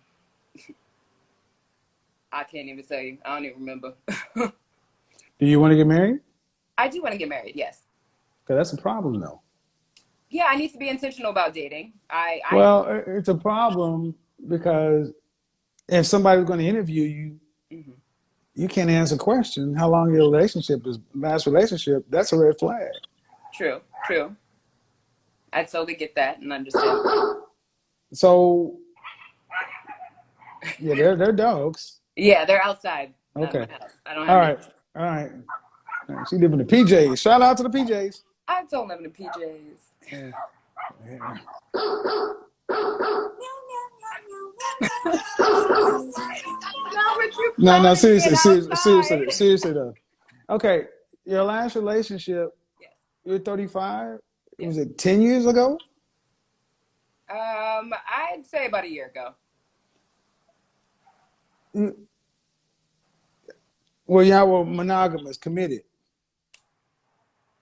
I can't even tell you. I don't even remember. Do you want to get married? I do want to get married. Yes. Because that's a problem, though. Yeah, I need to be intentional about dating. I Well, it's a problem because if somebody's going to interview you, mhm. you can't answer a question. How long your relationship is? Last relationship? That's a red flag. True, true. I totally get that and understand. So yeah, they're dogs. Yeah, they're outside, not in Okay. my house. I don't have All any. right. All right. She live in the PJs. Shout out to the PJs. I don't live in the PJs. Yeah. Yeah. Not with you No, no, flirting seriously, seriously, seriously, outside. seriously though. Okay, your last relationship, Yes, you're 35. Was yes. it 10 years ago? I'd say about a year ago. Mm, well, y'all were monogamous, committed.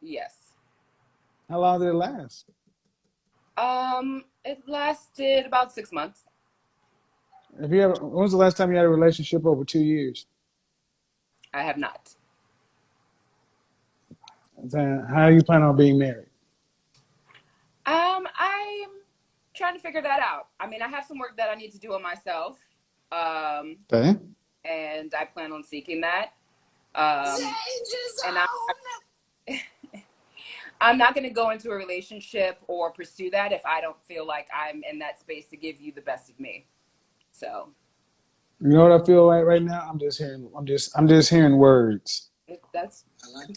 Yes. How long did it last? It lasted about 6 months. When was the last time you had a relationship over 2 years? I have not. How you plan on being married? I'm trying to figure that out. I mean, I have some work that I need to do on myself. Um, Okay. and I plan on seeking that. Um, and I, I'm not going to go into a relationship or pursue that if I don't feel like I'm in that space to give you the best of me. So You know what I feel like right now? I'm just hearing words. that's fine.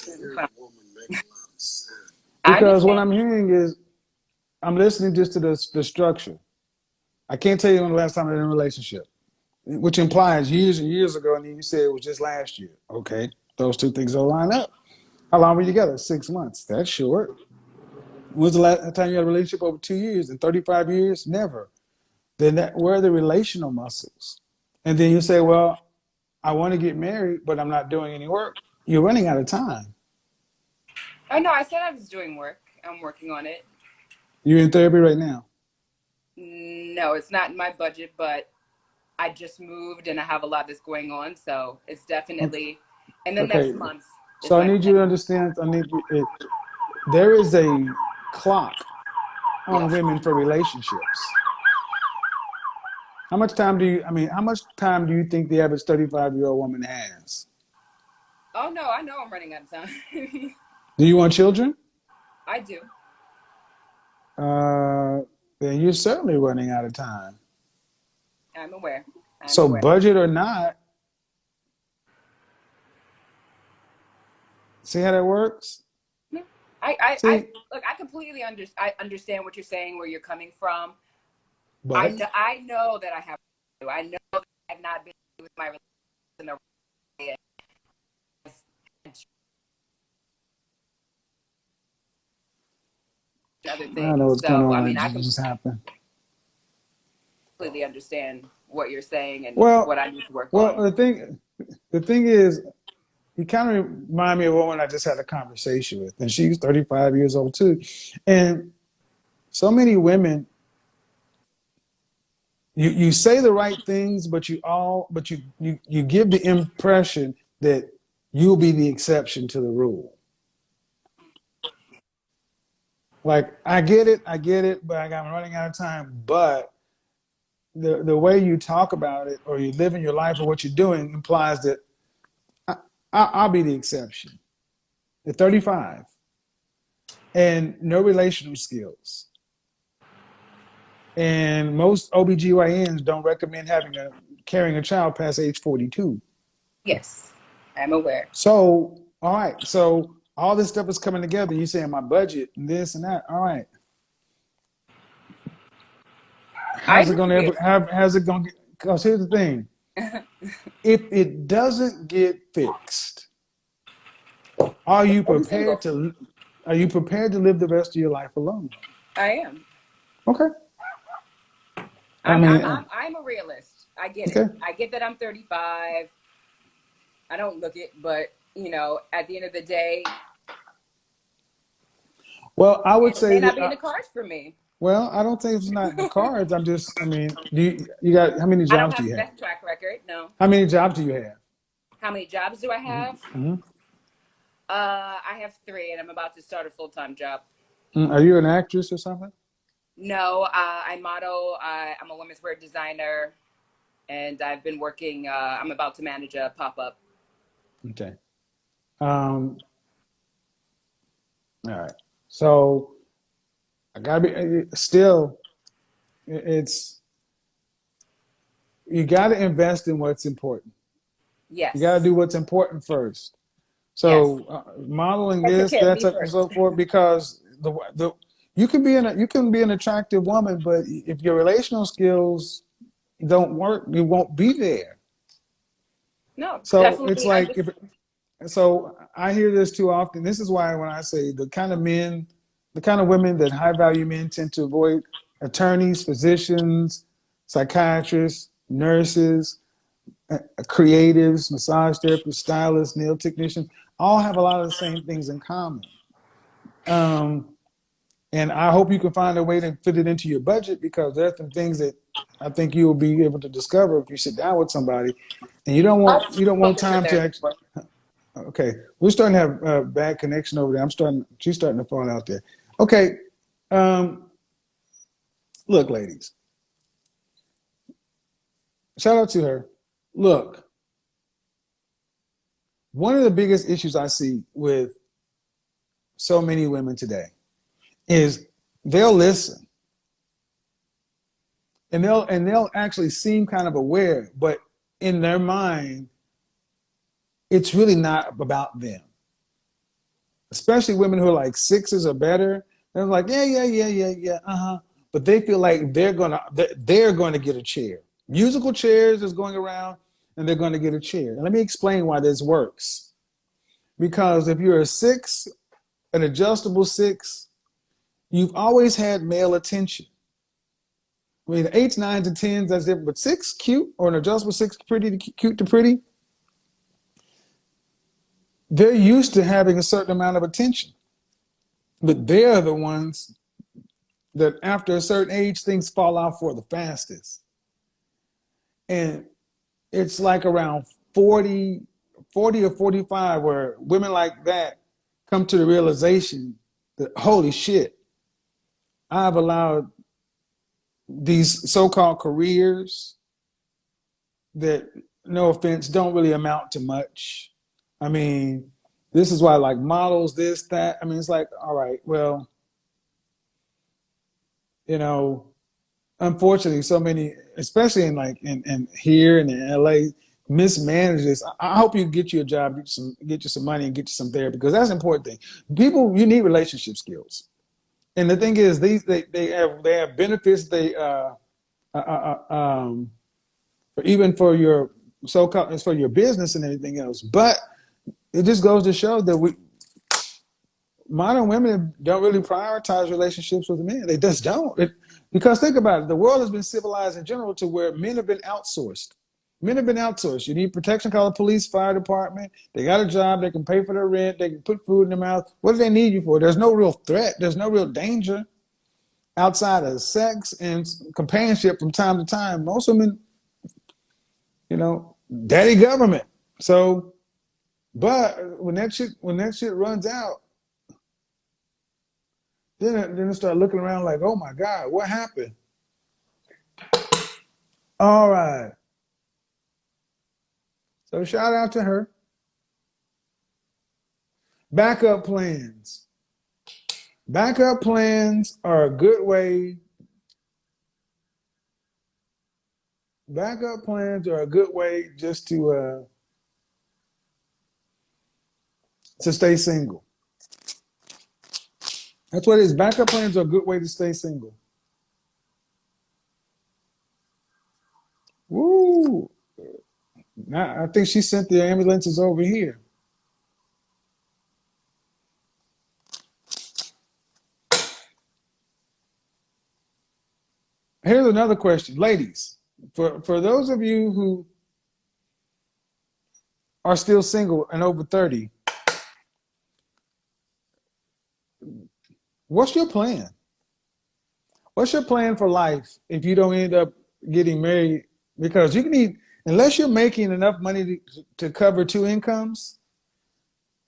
I Because what understand. I'm hearing is I'm listening just to the structure. I can't tell you when the last time I was in a relationship, which implies years and years ago, and then you said it was just last year. Okay, those two things don't line up. How long were you together? 6 months. That's short. When's the last time you had a relationship over 2 years? In 35 years? Never. Then where are the relational muscles? And then you say, well, I want to get married, but I'm not doing any work. You're running out of time. Oh no, I said I was doing work. I'm working on it. You're in therapy right now. No, it's not in my budget, but I just moved and I have a lot that's going on. So it's definitely in the next Okay. month is So I my need you plan. to understand. There is a clock on Yes. women for relationships. How much time do you think the average 35-year-old woman has? Oh no, I know I'm running out of time. Do you want children? I do. Uh, then you're certainly running out of time. I'm aware. I'm So aware. budget or not, see how that works? No, I See, look. I completely I understand what you're saying, where you're coming from. but I know that I have. I know that I have not been with my relationship in a way and other I don't know things. what's going So I on. mean, It I just happened. completely understand what you're saying and Well, what I need to work well, on. the thing is, You kind of remind me of a woman I just had a conversation with, and she's 35 years old too. And so many women, you say the right things, but you give the impression that you'll be the exception to the rule. Like, I get it, but I'm running out of time. But the way you talk about it, or you live in your life, or what you're doing, implies that I'll be the exception. At 35, and no relational skills. And most OBGYNs don't recommend carrying a child past age 42. Yes, I'm aware. So, all right. So all this stuff is coming together. You saying my budget and this and that. All right. How's it going to how's it going to get? Because here's the thing. If it doesn't get fixed, are you prepared to live the rest of your life alone? I am. Okay. I'm a realist. I get it. I get that I'm 35. I don't look it, but at the end of the day, well, I would say it may not be in the cards for me. Well, I don't think it's not in the cards. You got, how many jobs do you have? I don't have the best track record, no. How many jobs do you have? How many jobs do I have? Mm-hmm. I have 3, and I'm about to start a full-time job. Are you an actress or something? No, I model. I'm a women's wear designer, and I've been working. I'm about to manage a pop-up. Okay. All right. So I gotta be still. You got to invest in what's important. Yes. You got to do what's important first. So yes. Modeling this, that's and so forth, because you can be an attractive woman, but if your relational skills don't work, you won't be there. No. So definitely. it's like so I hear this too often. This is why when I say the kind of women that high value men tend to avoid: attorneys, physicians, psychiatrists, nurses, creatives, massage therapists, stylists, nail technicians, all have a lot of the same things in common. And I hope you can find a way to fit it into your budget, because there are some things that I think you'll be able to discover if you sit down with somebody, and you don't want time to actually. Okay, we're starting to have a bad connection over there. She's starting to fall out there. Okay, look, ladies, shout out to her. Look, one of the biggest issues I see with so many women today is they'll listen, and they'll actually seem kind of aware, but in their mind, it's really not about them. Especially women who are like 6s or better. They're like, yeah, but they feel like they're gonna get a chair. Musical chairs is going around, and they're going to get a chair. And let me explain why this works. Because if you're a 6, an adjustable 6, you've always had male attention. I mean, 8s, 9s, and 10s, that's different. But 6, cute, or an adjustable 6, cute to pretty, they're used to having a certain amount of attention. But they're the ones that after a certain age, things fall out for the fastest. And it's like around 40 or 45 where women like that come to the realization that, holy shit, I've allowed these so-called careers that, no offense, don't really amount to much. I mean, this is why, like, models, this, that. I mean, it's like, all right, well, unfortunately, so many, especially in here in LA, mismanage this. I hope you get you a job, get you some money, and get you some therapy, because that's an important thing. You need relationship skills, and the thing is, they have benefits. Even for your so-called, it's for your business and everything else, but it just goes to show that modern women don't really prioritize relationships with men. They just don't. Because think about it, the world has been civilized in general to where men have been outsourced. Men have been outsourced. You need protection, call the police, fire department. They got a job. They can pay for their rent. They can put food in their mouth. What do they need you for? There's no real threat. There's no real danger outside of sex and companionship from time to time. Most women, daddy government. So, but when that shit runs out, then they start looking around like, oh my God, what happened? All right. So shout out to her. Backup plans. Backup plans are a good way. Backup plans are a good way just to stay single. That's what it is. Backup plans are a good way to stay single. Woo! Now, I think she sent the ambulances over here. Here's another question. Ladies, for those of you who are still single and over 30, what's your plan? What's your plan for life if you don't end up getting married? Because you can eat, unless you're making enough money to cover two incomes,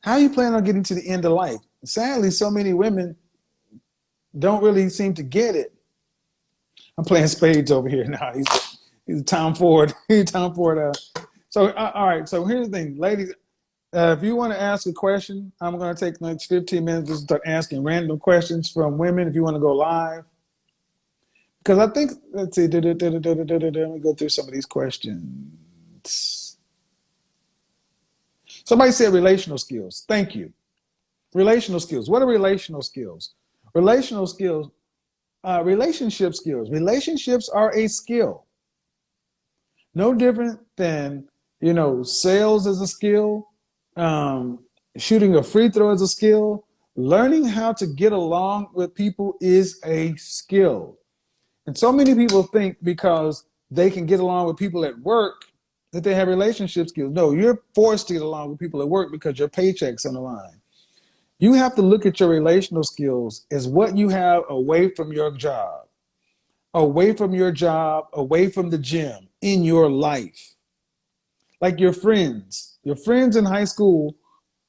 how you plan on getting to the end of life? Sadly, so many women don't really seem to get it. I'm playing spades over here now. He's Tom Ford. He's Tom Ford. So, all right. So here's the thing, ladies. If you want to ask a question, I'm going to take the next 15 minutes to start asking random questions from women if you want to go live. Because I think, let's see, let me go through some of these questions. Somebody said relational skills. Thank you. Relational skills. What are relational skills? Relational skills, relationship skills. Relationships are a skill. No different than, sales is a skill. Shooting a free throw is a skill. Learning how to get along with people is a skill. And so many people think because they can get along with people at work that they have relationship skills. No, you're forced to get along with people at work because your paycheck's on the line. You have to look at your relational skills as what you have away from your job, away from the gym, in your life. Like your friends. Your friends in high school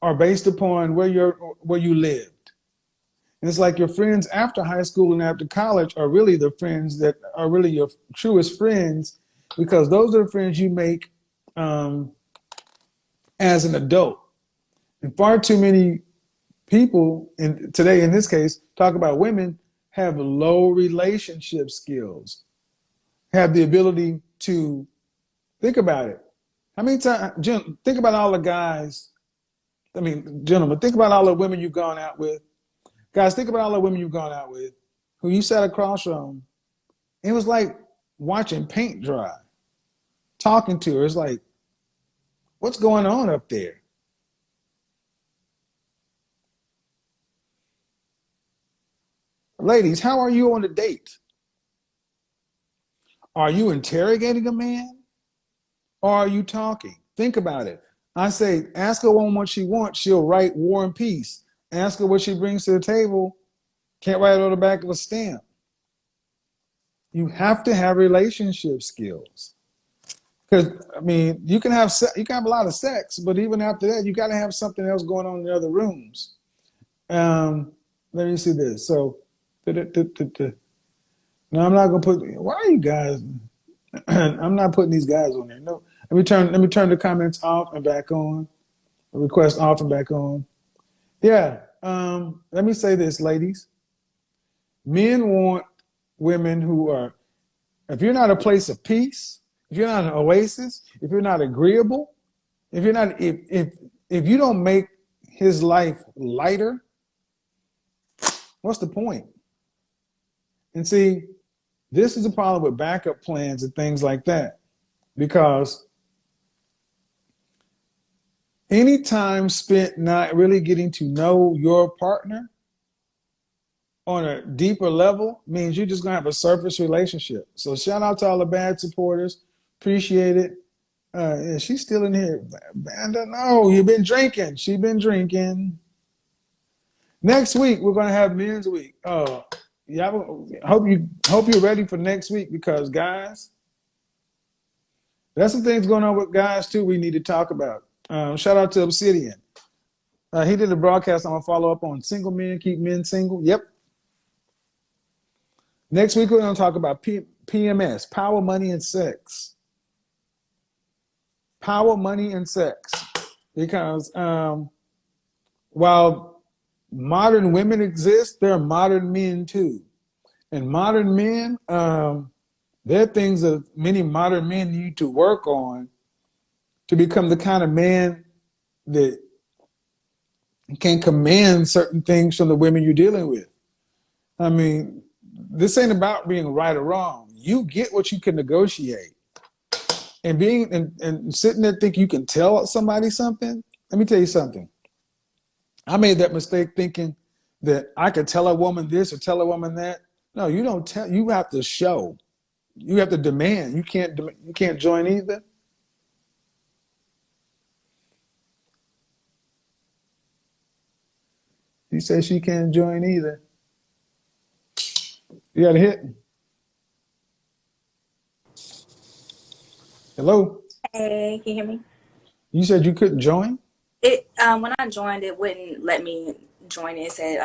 are based upon where you lived. And it's like your friends after high school and after college are really the friends that are really your truest friends, because those are the friends you make as an adult. And far too many people today, in this case, talk about women have low relationship skills, have the ability to think about it. How many times, think about all the guys, gentlemen, think about all the women you've gone out with. Guys, think about all the women you've gone out with who you sat across from. It was like watching paint dry, talking to her. It's like, what's going on up there? Ladies, how are you on a date? Are you interrogating a man or are you talking? Think about it. I say, ask a woman what she wants. She'll write War and Peace. Ask her what she brings to the table. Can't write it on the back of a stamp. You have to have relationship skills. Because, you can have a lot of sex, but even after that, you got to have something else going on in the other rooms. Let me see this. So, no, I'm not going to put, why are you guys, I'm not putting these guys on there. No, let me turn the comments off and back on. The request off and back on. Yeah, let me say this, ladies. Men want women who are, if you're not a place of peace, if you're not an oasis, if you're not agreeable, if you don't make his life lighter, what's the point? And see, this is the problem with backup plans and things like that, because any time spent not really getting to know your partner on a deeper level means you're just going to have a surface relationship. So shout out to all the bad supporters. Appreciate it. Yeah, she's still in here. Vanda, no, you've been drinking. She been drinking. Next week we're gonna have Men's Week. Oh, yeah. Hope you're ready for next week because guys, there's some things going on with guys too. We need to talk about. Shout out to Obsidian. He did a broadcast. I'm gonna follow up on single men keep men single. Yep. Next week we're gonna talk about PMS, power, money, and sex. Power, money, and sex. Because while modern women exist, there are modern men too. And modern men, there are things that many modern men need to work on to become the kind of man that can command certain things from the women you're dealing with. I mean, this ain't about being right or wrong. You get what you can negotiate. And being and sitting there thinking you can tell somebody something. Let me tell you something. I made that mistake thinking that I could tell a woman this or tell a woman that. No, you don't tell. You have to show. You have to demand. You can't join either. She says she can't join either. You got a hit. Hello. Hey, can you hear me? You said you couldn't join? It when I joined, it wouldn't let me join. It said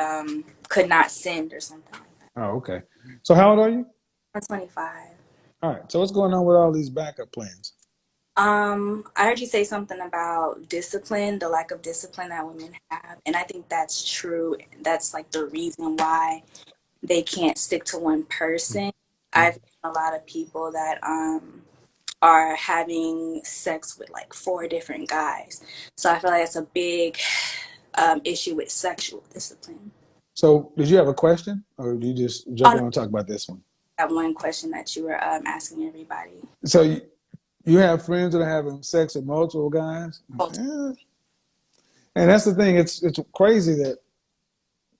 could not send or something like that. Oh, okay. So how old are you? I'm 25. All right. So what's going on with all these backup plans? I heard you say something about discipline, the lack of discipline that women have, and I think that's true. That's like the reason why they can't stick to one person. I've met a lot of people that are having sex with like 4 different guys. So I feel like that's a big issue with sexual discipline. So did you have a question or did you just jump in and talk about this one? That one question that you were asking everybody. So you have friends that are having sex with multiple guys? Yeah. And that's the thing. It's crazy that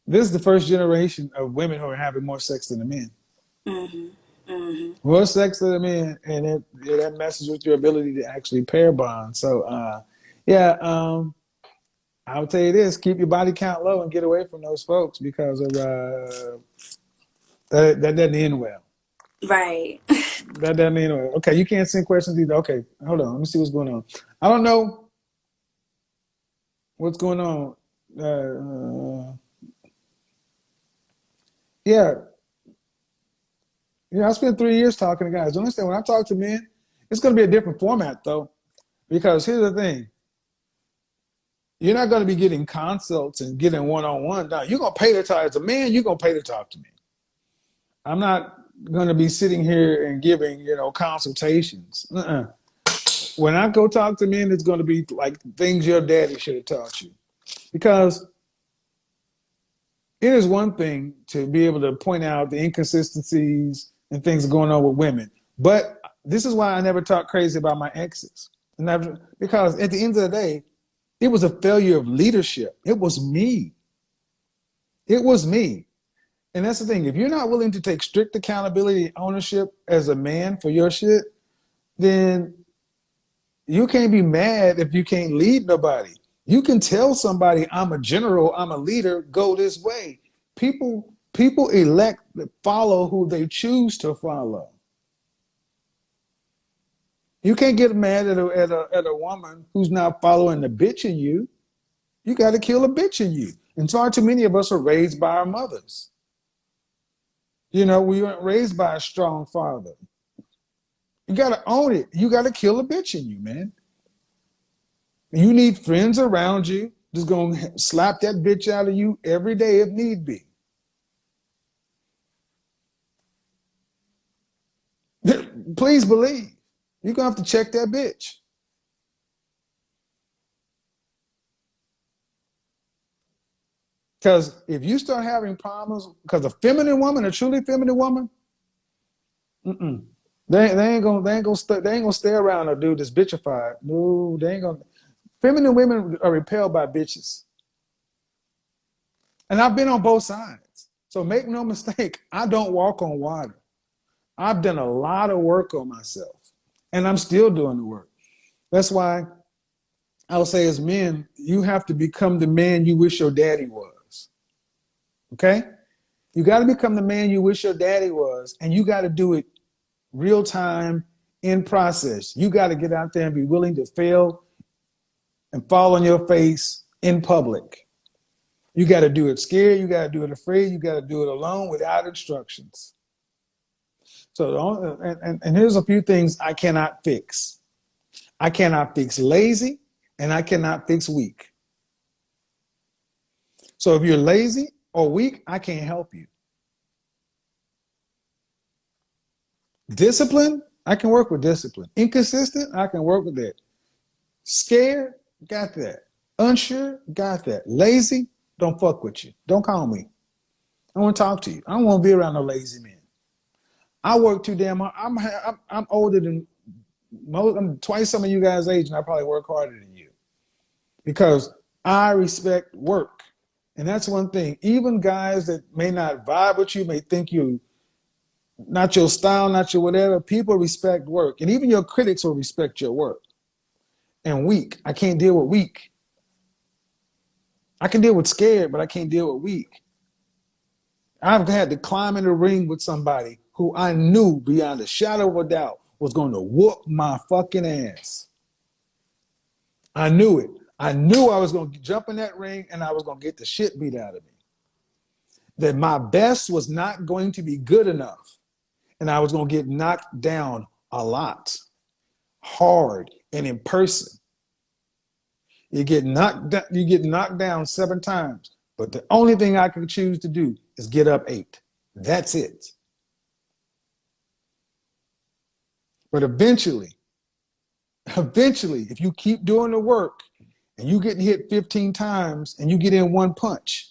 this is the first generation of women who are having more sex than the men. Mm-hmm. Mm-hmm. More sex than the men, and that messes with your ability to actually pair bond. So, I'll tell you this: keep your body count low and get away from those folks because of that doesn't end well. Right. That doesn't end well. Okay, you can't send questions either. Okay, hold on. Let me see what's going on. I don't know what's going on. Yeah. I spent 3 years talking to guys. Don't understand when I talk to men, it's going to be a different format though, because here's the thing: you're not going to be getting consults and getting one-on-one. Now you're going to pay to talk as a man. You're going to pay to talk to me. I'm not going to be sitting here and giving consultations. When I go talk to men, it's going to be like things your daddy should have taught you, because it is one thing to be able to point out the inconsistencies and things going on with women. But this is why I never talk crazy about my exes. Because at the end of the day, it was a failure of leadership. It was me. It was me. And that's the thing. If you're not willing to take strict accountability and ownership as a man for your shit, then you can't be mad if you can't lead nobody. You can tell somebody, I'm a general, I'm a leader, go this way. People elect, follow who they choose to follow. You can't get mad at a woman who's not following the bitch in you. You got to kill a bitch in you. And far too many of us are raised by our mothers. We weren't raised by a strong father. You got to own it. You got to kill a bitch in you, man. You need friends around you that's going to slap that bitch out of you every day if need be. Please believe. You're going to have to check that bitch. Because if you start having problems, because a truly feminine woman, they ain't gonna stay around a dude that's bitchified. No, they ain't gonna. Feminine women are repelled by bitches, and I've been on both sides. So make no mistake, I don't walk on water. I've done a lot of work on myself, and I'm still doing the work. That's why I would say as men, you have to become the man you wish your daddy was. Okay? You got to become the man you wish your daddy was, and you got to do it real time in process. You got to get out there and be willing to fail and fall on your face in public. You got to do it scared. You got to do it afraid. You got to do it alone without instructions. So, and here's a few things I cannot fix. I cannot fix lazy, and I cannot fix weak. So if you're lazy or weak, I can't help you. Discipline, I can work with discipline. Inconsistent, I can work with that. Scared, got that. Unsure, got that. Lazy, don't fuck with you. Don't call me. I want to talk to you. I don't want to be around no lazy men. I work too damn hard. I'm older than most. I'm twice some of you guys' age, and I probably work harder than you because I respect work. And that's one thing. Even guys that may not vibe with you, may think you not your style, not your whatever, people respect work. And even your critics will respect your work. And weak, I can't deal with weak. I can deal with scared, but I can't deal with weak. I've had to climb in the ring with somebody who I knew beyond a shadow of a doubt was going to whoop my fucking ass. I knew it. I knew I was going to jump in that ring and I was going to get the shit beat out of me. That my best was not going to be good enough. And I was going to get knocked down a lot, hard and in person. You get knocked down 7 times, but the only thing I can choose to do is get up 8. That's it. But eventually, if you keep doing the work and you getting hit 15 times and you get in one punch,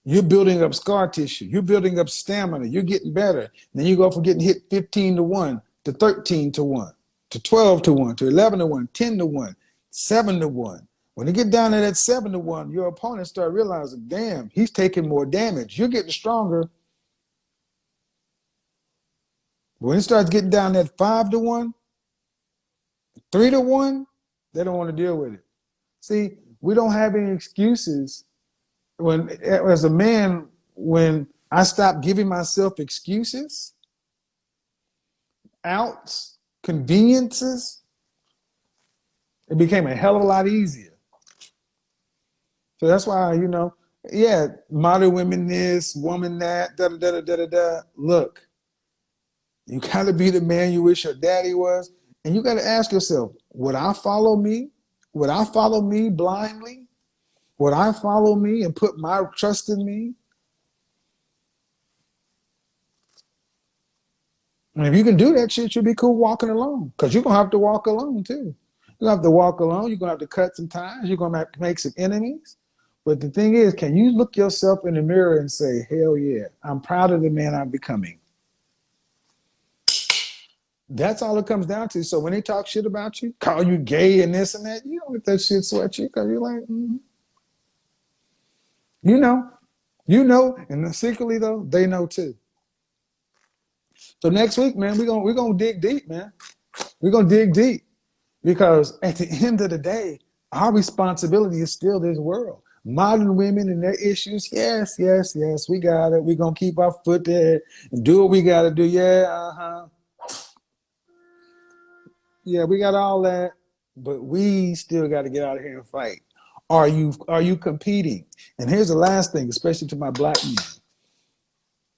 you're building up scar tissue. You're building up stamina. You're getting better. And then you go from getting hit 15-1 to 13-1 to 12-1 to 11-1, 10-1, 7-1. When you get down to that 7-1, your opponent start realizing, damn, he's taking more damage. You're getting stronger. When it starts getting down that 5-1, 3-1, they don't want to deal with it. See, we don't have any excuses. When, as a man, when I stopped giving myself excuses, outs, conveniences, it became a hell of a lot easier. So that's why, yeah, modern women this, woman that, da-da-da-da-da-da. Look, you got to be the man you wish your daddy was. And you got to ask yourself, would I follow me? Would I follow me blindly? Would I follow me and put my trust in me? And if you can do that shit, you'll be cool walking alone. Because you're going to have to walk alone, too. You're going to have to walk alone. You're going to have to cut some ties. You're going to have to make some enemies. But the thing is, can you look yourself in the mirror and say, hell yeah, I'm proud of the man I'm becoming? That's all it comes down to. So when they talk shit about you, call you gay and this and that, you don't let that shit sweat you because you're like, You know, and secretly though, they know too. So next week, man, we're gonna dig deep, man. We're gonna dig deep because at the end of the day, our responsibility is still this world. Modern women and their issues, yes, we got it. We're gonna keep our foot there and do what we gotta do. Yeah, yeah, we got all that, but we still got to get out of here and fight. Are you competing? And here's the last thing, especially to my black men.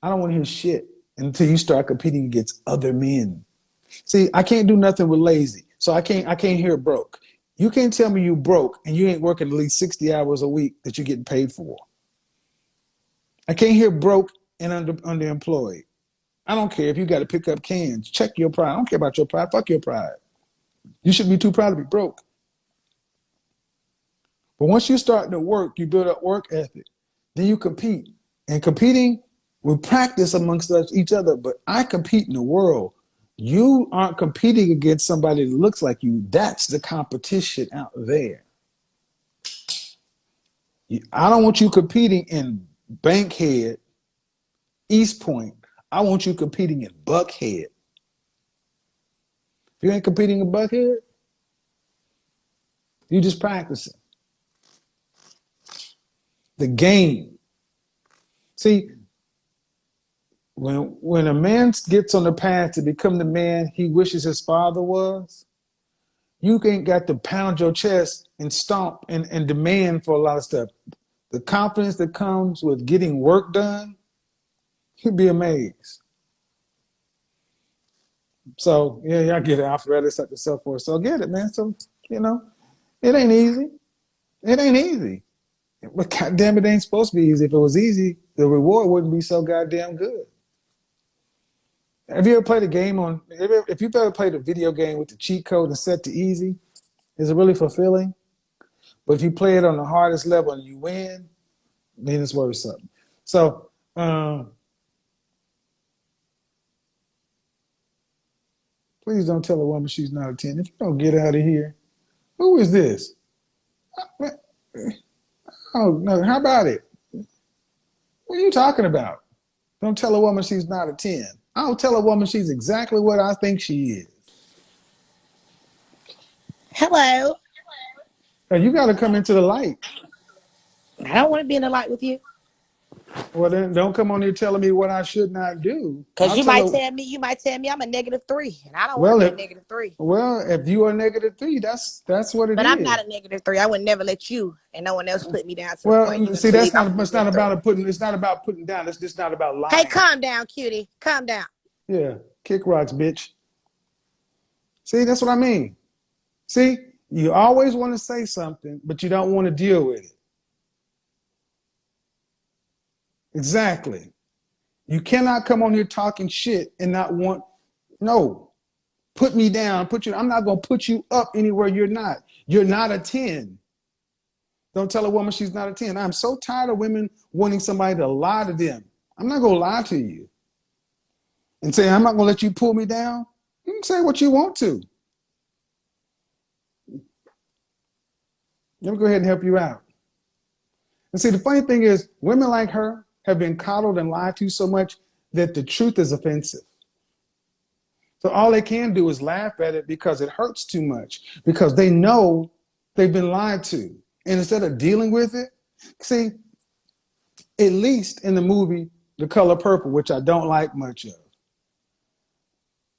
I don't want to hear shit until you start competing against other men. See, I can't do nothing with lazy, so I can't hear broke. You can't tell me you broke and you ain't working at least 60 hours a week that you're getting paid for. I can't hear broke and underemployed. I don't care if you got to pick up cans. Check your pride. I don't care about your pride. Fuck your pride. You shouldn't be too proud to be broke. But once you start to work, you build up work ethic. Then you compete. And competing, we practice amongst each other. But I compete in the world. You aren't competing against somebody that looks like you. That's the competition out there. I don't want you competing in Bankhead, East Point. I want you competing in Buckhead. If you ain't competing in Buckhead, You just practicing the game. See, when a man gets on the path to become the man he wishes his father was, you ain't got to pound your chest and stomp and demand for a lot of stuff. The confidence that comes with getting work done, you'd be amazed. So yeah, I get it. Arthritis, such and so forth. So I get it, man. So it ain't easy. It ain't easy. But goddamn, it ain't supposed to be easy. If it was easy, the reward wouldn't be so goddamn good. Have you ever played a game if you've ever played a video game with the cheat code and set to easy, is it really fulfilling? But if you play it on the hardest level and you win, then it's worth something. So, please don't tell a woman she's not a 10. If you don't get out of here, who is this? Oh, no, how about it? What are you talking about? Don't tell a woman she's not a 10. I don't tell a woman she's exactly what I think she is. Hello. Now, you got to come into the light. I don't want to be in the light with you. Well, then don't come on here telling me what I should not do. Because you might tell me I'm a -3, and I don't want to be a -3. Well, if you are a -3, that's what it is. But I'm not a -3. I would never let you and no one else put me down to the point. Well, see, it's not about putting down. It's just not about lying. Hey, calm down, cutie. Calm down. Yeah, kick rocks, bitch. See, that's what I mean. See, you always want to say something, but you don't want to deal with it. Exactly. You cannot come on here talking shit and not put me down, I'm not going to put you up anywhere you're not. You're not a 10. Don't tell a woman she's not a 10. I'm so tired of women wanting somebody to lie to them. I'm not going to lie to you and say, I'm not going to let you pull me down. You can say what you want to. Let me go ahead and help you out. And see, the funny thing is, women like her have been coddled and lied to so much that the truth is offensive. So all they can do is laugh at it because it hurts too much, because they know they've been lied to. And instead of dealing with it, see, at least in the movie The Color Purple, which I don't like much of,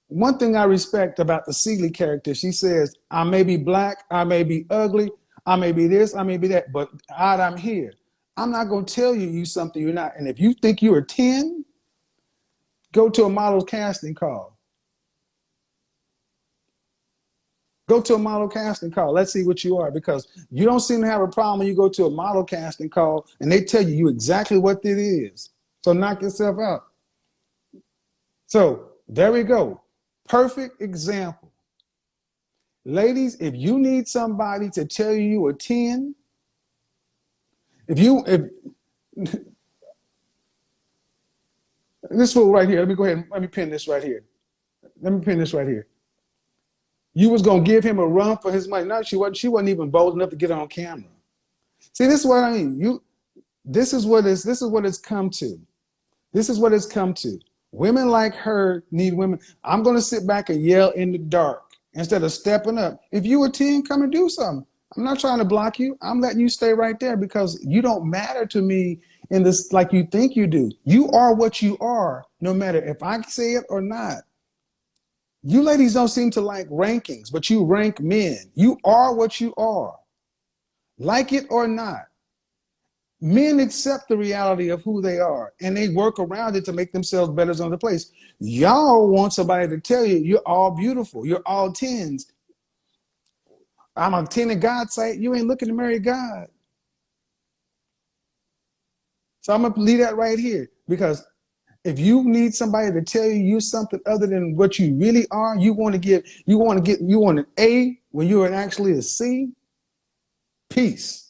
one thing I respect about the Seeley character, she says, I may be black, I may be ugly, I may be this, I may be that, but I'm here. I'm not going to tell you something you're not. And if you think you're a 10, go to a model casting call. Go to a model casting call. Let's see what you are, because you don't seem to have a problem when you go to a model casting call and they tell you exactly what it is. So knock yourself out. So there we go. Perfect example. Ladies, if you need somebody to tell you a 10, this fool right here, let me go ahead and let me pin this right here. You was gonna give him a run for his money. No, she wasn't even bold enough to get on camera. See, this is what I mean. This is what it's come to. This is what it's come to. Women like her need women. I'm gonna sit back and yell in the dark instead of stepping up. If you a 10, come and do something. I'm not trying to block you. I'm letting you stay right there because you don't matter to me in this like you think you do. You are what you are, no matter if I say it or not. You ladies don't seem to like rankings, but you rank men. You are what you are. Like it or not. Men accept the reality of who they are, and they work around it to make themselves better in other place. Y'all want somebody to tell you you're all beautiful. You're all 10s. I'm a 10 in God's sight. You ain't looking to marry God. So I'm going to leave that right here, because if you need somebody to tell you something other than what you really are, you want an A when you're actually a C, peace.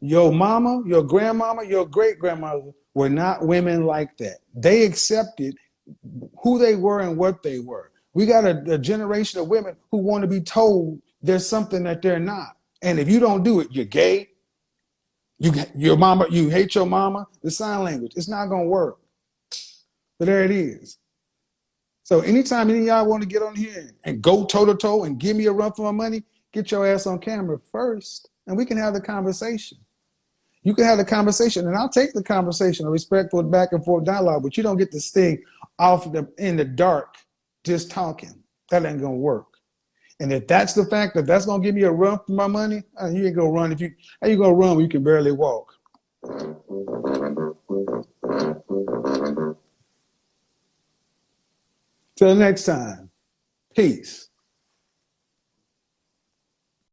Your mama, your grandmama, your great-grandmother were not women like that. They accepted who they were and what they were. We got a generation of women who want to be told there's something that they're not. And if you don't do it, you're gay. You hate your mama, the sign language. It's not going to work. But there it is. So anytime any of y'all want to get on here and go toe-to-toe and give me a run for my money, get your ass on camera first, and we can have the conversation. You can have the conversation, and I'll take the conversation, a respectful back and forth dialogue, but you don't get this thing in the dark just talking. That ain't gonna work. And if that's the fact that that's gonna give me a run for my money, you ain't gonna run. How you gonna run when you can barely walk? Till next time, peace.